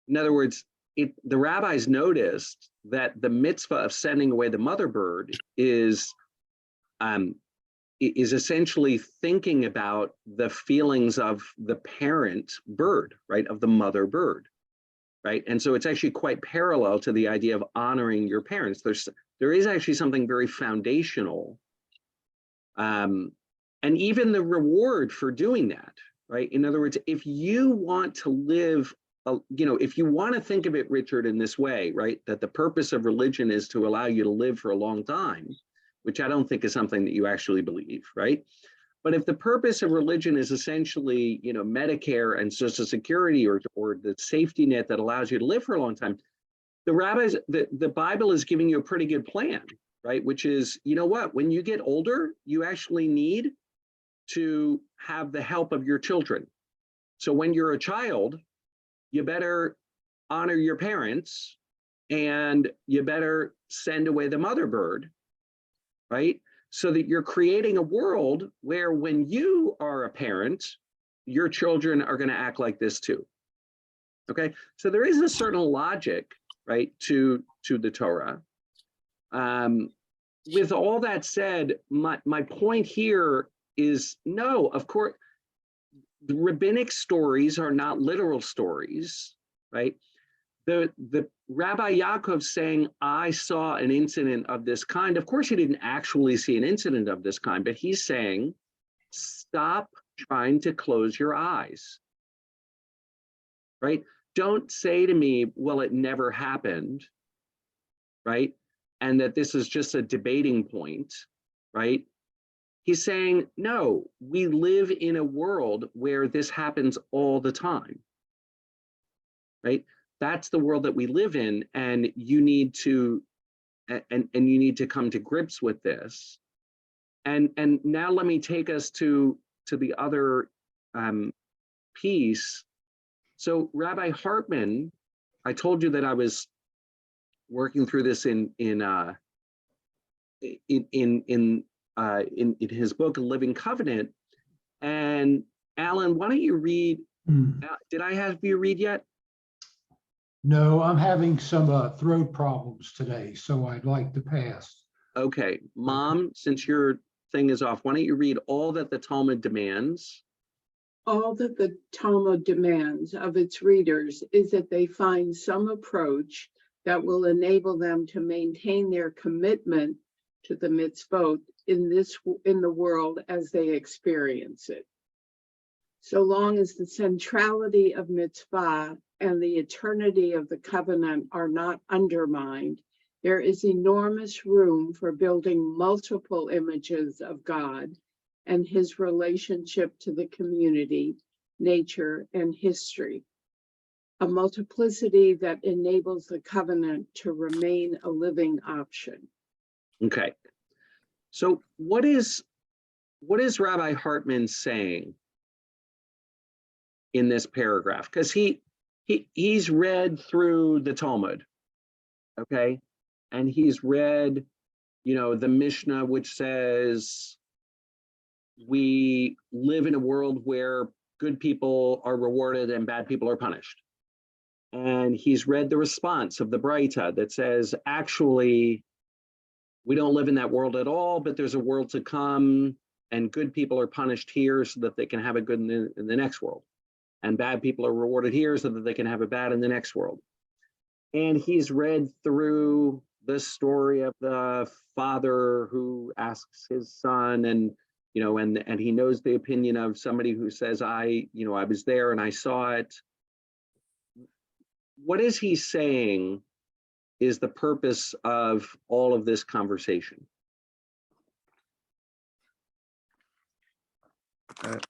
In other words, the rabbis noticed that the mitzvah of sending away the mother bird is essentially thinking about the feelings of the parent bird, right, of the mother bird, right? And so it's actually quite parallel to the idea of honoring your parents. There is actually something very foundational, and even the reward for doing that, right? In other words, if you want to live, if you want to think of it, Richard, in this way, right, that the purpose of religion is to allow you to live for a long time, which I don't think is something that you actually believe, right? But if the purpose of religion is essentially, Medicare and Social Security or the safety net that allows you to live for a long time, the rabbis, the Bible is giving you a pretty good plan, right? Which is, you know what, when you get older, you actually need to have the help of your children. So when you're a child, you better honor your parents and you better send away the mother bird, right? So that you're creating a world where when you are a parent, your children are going to act like this too. Okay, so there is a certain logic, right, to the Torah. With all that said, my point here is no, of course, the rabbinic stories are not literal stories, right? The Rabbi Yaakov saying, I saw an incident of this kind. Of course, he didn't actually see an incident of this kind, but he's saying, stop trying to close your eyes, right? Don't say to me, well, it never happened, right? And that this is just a debating point, right? He's saying, no, we live in a world where this happens all the time, right? That's the world that we live in, and you need to, and you need to come to grips with this. And now let me take us to the other piece. So Rabbi Hartman, I told you that I was working through this in his book, A Living Covenant. And Alan, why don't you read, did I have you read yet? No, I'm having some throat problems today, so I'd like to pass. Okay, Mom, since your thing is off, why don't you read all that the Talmud demands? All that the Talmud demands of its readers is that they find some approach that will enable them to maintain their commitment to the mitzvot in the world as they experience it. So long as the centrality of mitzvah and the eternity of the covenant are not undermined, there is enormous room for building multiple images of God and his relationship to the community, nature, and history. A multiplicity that enables the covenant to remain a living option. Okay, so what is Rabbi Hartman saying in this paragraph? Because he's read through the Talmud, okay, and he's read, the Mishnah, which says we live in a world where good people are rewarded and bad people are punished. And he's read the response of the Braita that says, actually, we don't live in that world at all, but there's a world to come, and good people are punished here so that they can have a good in the next world. And bad people are rewarded here so that they can have a bad in the next world. And he's read through the story of the father who asks his son, and and he knows the opinion of somebody who says, I was there and I saw it. What is he saying is the purpose of all of this conversation?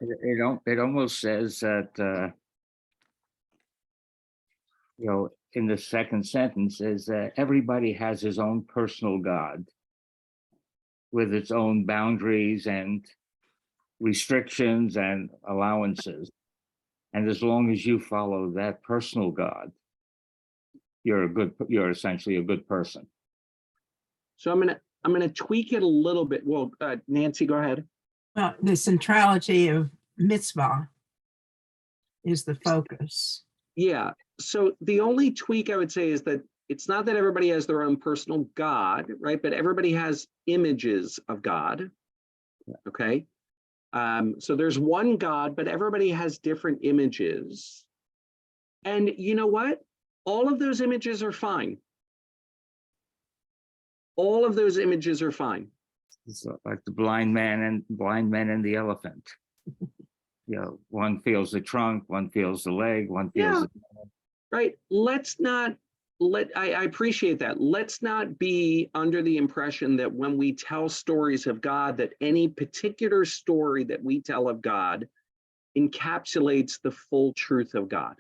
It almost says that, in the second sentence is that everybody has his own personal God with its own boundaries and restrictions and allowances. And as long as you follow that personal God, you're essentially a good person. So I'm gonna tweak it a little bit. Well, Nancy, go ahead. Well, the centrality of mitzvah is the focus. Yeah. So the only tweak I would say is that it's not that everybody has their own personal God, right? But everybody has images of God. Okay. So there's one God, but everybody has different images. And you know what? All of those images are fine. All of those images are fine. It's like the blind man and the elephant. One feels the trunk, one feels the leg, one feels right. I appreciate that. Let's not be under the impression that when we tell stories of God, that any particular story that we tell of God encapsulates the full truth of God.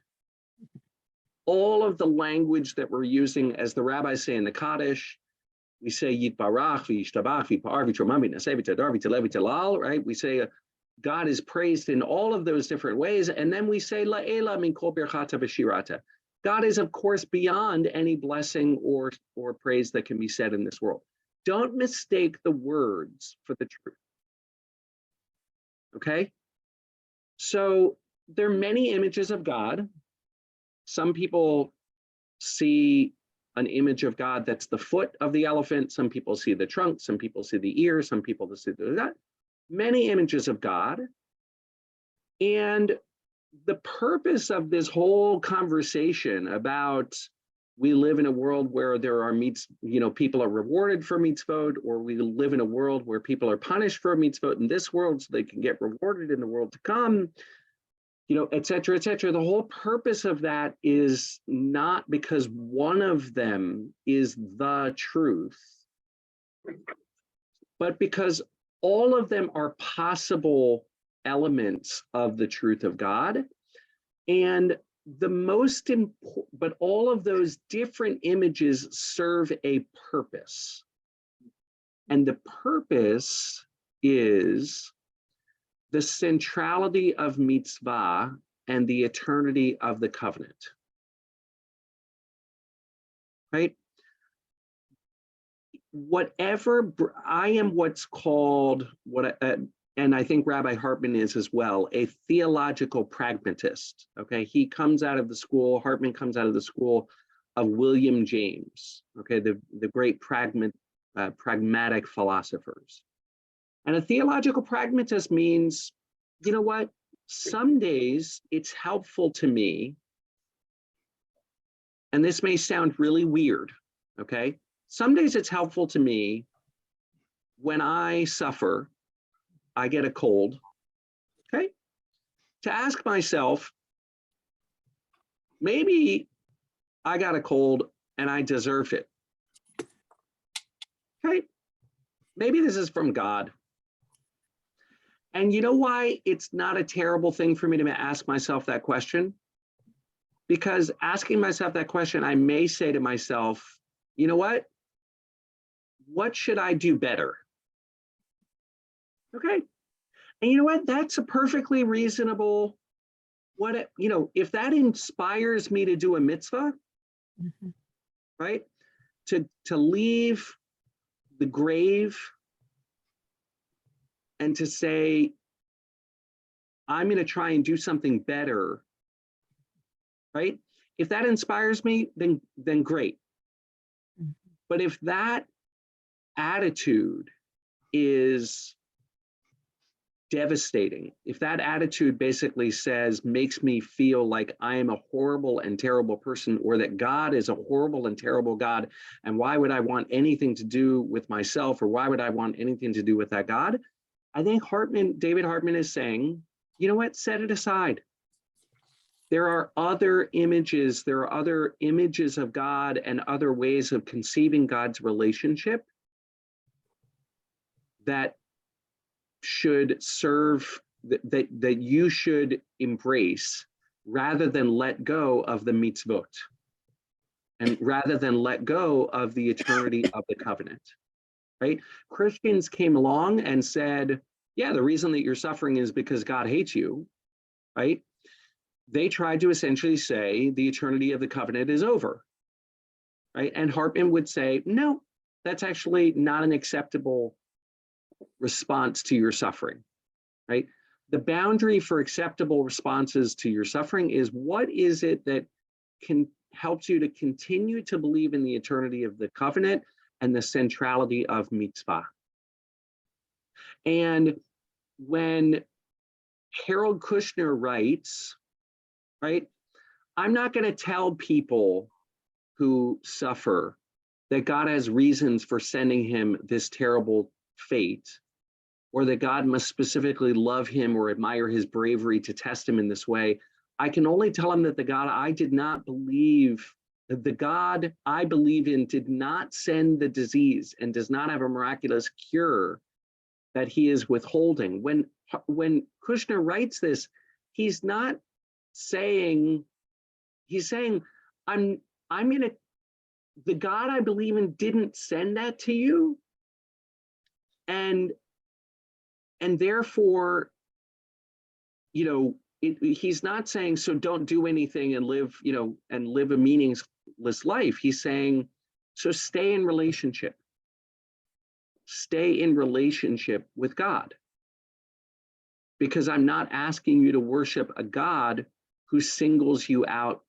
All of the language that we're using, as the rabbis say in the Kaddish, we say Yitbarach, V'yishtabach, V'yipar, V'yitramam, V'yinaseh, V'yitadar, V'yitalev, V'yitalal, right? We say God is praised in all of those different ways. And then we say, La'ela min kol birchata v'shirata. God is, of course, beyond any blessing or praise that can be said in this world. Don't mistake the words for the truth. Okay? So there are many images of God. Some people see an image of God that's the foot of the elephant. Some people see the trunk. Some people see the ear. Some people see that. Many images of God. And the purpose of this whole conversation about we live in a world where there are people are rewarded for mitzvot, or we live in a world where people are punished for mitzvot in this world so they can get rewarded in the world to come, et cetera, et cetera. The whole purpose of that is not because one of them is the truth, but because all of them are possible elements of the truth of God. And the most important, but all of those different images serve a purpose. And the purpose is the centrality of mitzvah and the eternity of the covenant. Right? I am what's called, and I think Rabbi Hartman is as well, a theological pragmatist. Okay, Hartman comes out of the school of William James. Okay, the great pragmatic philosophers. And a theological pragmatist means, you know what? Some days it's helpful to me, and this may sound really weird. Okay, some days it's helpful to me when I suffer. I get a cold, okay? To ask myself, maybe I got a cold and I deserve it, okay? Maybe this is from God. And you know why it's not a terrible thing for me to ask myself that question? Because asking myself that question, I may say to myself, you know what? What should I do better? Okay. And you know what? That's a perfectly reasonable, if that inspires me to do a mitzvah, right? To leave the grave and to say, I'm going to try and do something better, right? If that inspires me, then great. But if that attitude is devastating, if that attitude basically makes me feel like I am a horrible and terrible person, or that God is a horrible and terrible God, and why would I want anything to do with myself, or why would I want anything to do with that God? I think David Hartman is saying, you know what, set it aside. There are other images of God and other ways of conceiving God's relationship that should serve, that you should embrace, rather than let go of the mitzvot, and rather than let go of the eternity of the covenant, right? Christians came along and said, yeah, the reason that you're suffering is because God hates you, right? They tried to essentially say the eternity of the covenant is over, right? And Hartman would say, no, that's actually not an acceptable response to your suffering, right? The boundary for acceptable responses to your suffering is, what is it that can help you to continue to believe in the eternity of the covenant and the centrality of mitzvah? And when Harold Kushner writes, right, I'm not going to tell people who suffer that God has reasons for sending him this terrible fate, or that God must specifically love him or admire his bravery to test him in this way. I can only tell him that the God I believe in did not send the disease and does not have a miraculous cure that he is withholding. When Kushner writes this, he's not saying, he's saying, the God I believe in didn't send that to you. And therefore, he's not saying, so don't do anything and live a meaningless life. He's saying, so stay in relationship. Stay in relationship with God. Because I'm not asking you to worship a God who singles you out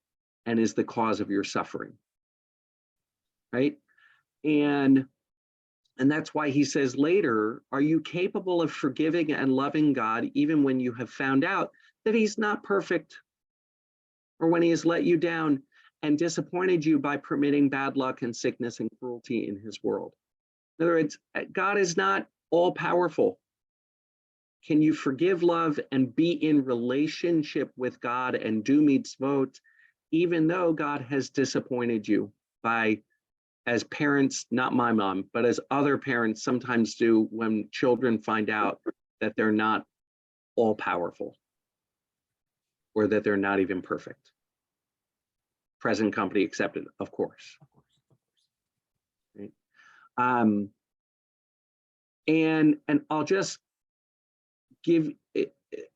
and is the cause of your suffering. Right? And that's why he says later, are you capable of forgiving and loving God even when you have found out that he's not perfect, or when he has let you down and disappointed you by permitting bad luck and sickness and cruelty in his world? In other words, God is not all powerful. Can you forgive, love, and be in relationship with God and do mitzvot, even though God has disappointed you by, as parents, not my mom, but as other parents sometimes do when children find out that they're not all powerful, or that they're not even perfect. Present company accepted, of course. Right? And I'll just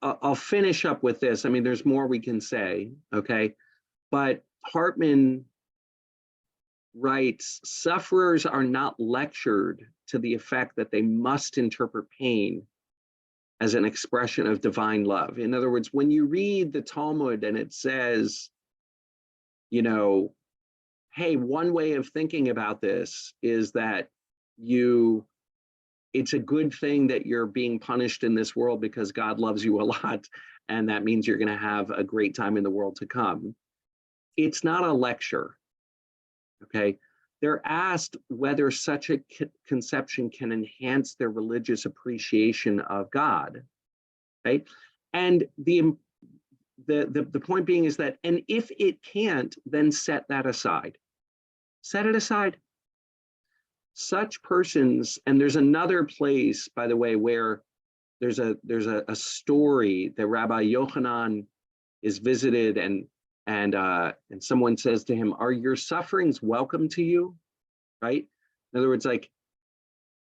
I'll finish up with this. I mean, there's more we can say, okay? But Hartman writes, sufferers are not lectured to the effect that they must interpret pain as an expression of divine love. In other words, when you read the Talmud and it says, hey, one way of thinking about this is that it's a good thing that you're being punished in this world because God loves you a lot, and that means you're going to have a great time in the world to come. It's not a lecture, okay? They're asked whether such a conception can enhance their religious appreciation of God, right? And the point being is that, and if it can't, then set that aside. Set it aside. Such persons, and there's another place, by the way, where there's a story that Rabbi Yochanan is visited, and someone says to him, "Are your sufferings welcome to you?" Right? In other words, like,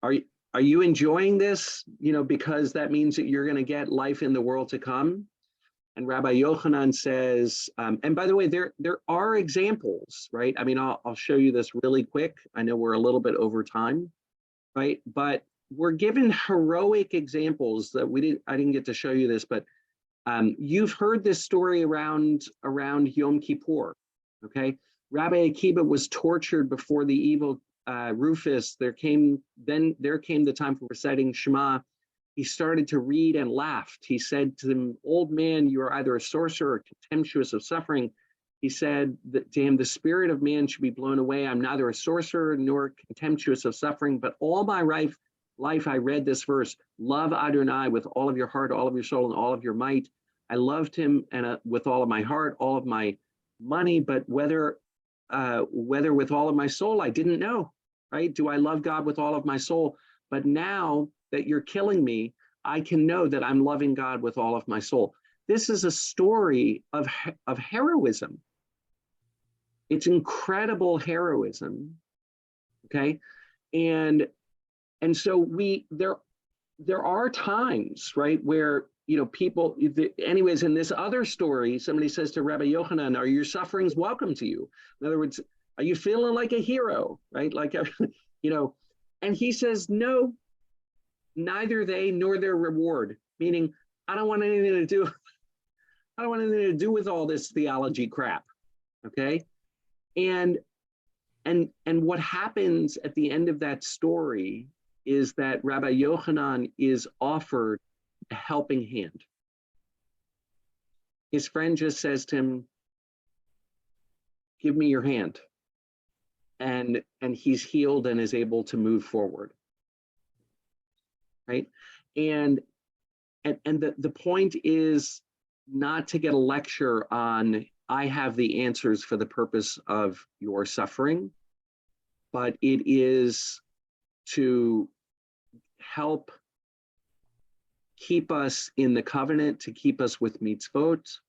are you enjoying this? Because that means that you're going to get life in the world to come. And Rabbi Yochanan says, and by the way, there are examples, right? I mean, I'll show you this really quick. I know we're a little bit over time, right? But we're given heroic examples that I didn't get to show you this, but you've heard this story around Yom Kippur, okay? Rabbi Akiva was tortured before the evil Rufus. There came the time for reciting Shema, he started to read and laughed. He said to him, "Old man, you are either a sorcerer or contemptuous of suffering." He said that to him, "The spirit of man should be blown away. I'm neither a sorcerer nor contemptuous of suffering, but all my life I read this verse: love Adonai with all of your heart, all of your soul, and all of your might. I loved him and with all of my heart, all of my money, but whether with all of my soul, I didn't know, right? Do I love God with all of my soul? But now that you're killing me, I can know that I'm loving God with all of my soul." This is a story of heroism. It's incredible heroism, okay? And so there are times, right, where, people, anyways, in this other story, somebody says to Rabbi Yochanan, "Are your sufferings welcome to you?" In other words, are you feeling like a hero, right? Like, and he says, "No, neither they nor their reward," meaning I don't want anything to do with all this theology crap, okay? And what happens at the end of that story is that Rabbi Yochanan is offered a helping hand. His friend just says to him, "Give me your hand." And he's healed and is able to move forward, right? And the point is not to get a lecture on, I have the answers for the purpose of your suffering, but it is to help keep us in the covenant, to keep us with mitzvot,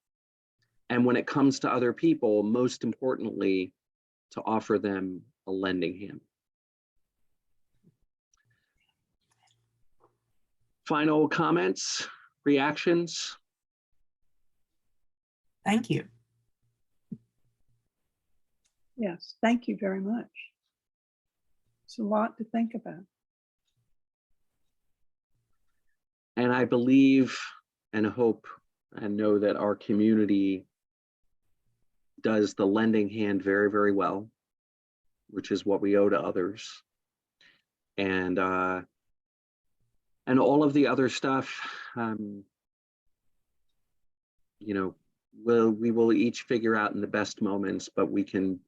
and when it comes to other people, most importantly, to offer them a lending hand. Final comments, reactions? Thank you. Yes, thank you very much. It's a lot to think about. And I believe and hope and know that our community does the lending hand very, very well, which is what we owe to others. And all of the other stuff, we will each figure out in the best moments, but we can,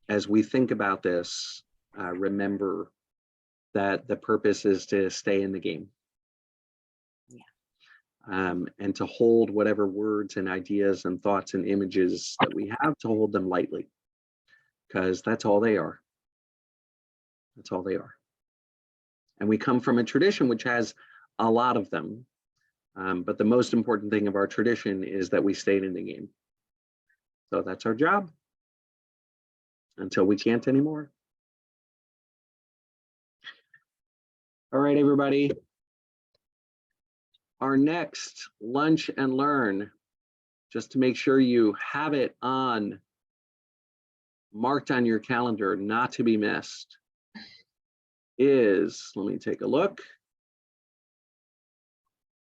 as we think about this, remember that the purpose is to stay in the game. And to hold whatever words and ideas and thoughts and images that we have, to hold them lightly, because that's all they are. That's all they are. And we come from a tradition which has a lot of them. But the most important thing of our tradition is that we stayed in the game. So that's our job until we can't anymore. All right, everybody. Our next lunch and learn, just to make sure you have it marked on your calendar, not to be missed, is, let me take a look.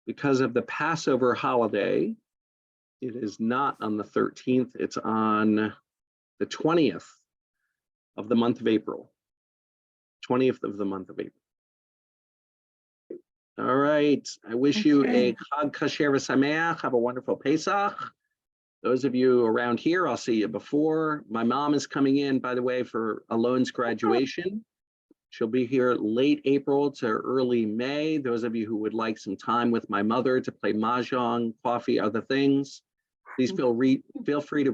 Because of the Passover holiday, it is not on the 13th, it's on the 20th of the month of April. 20th of the month of April. All right, I wish you a Chag Kasher V'Sameach. Have a wonderful Pesach. Those of you around here, I'll see you before. My mom is coming in, by the way, for Alon's graduation. She'll be here late April to early May. Those of you who would like some time with my mother to play mahjong, coffee, other things, please feel free to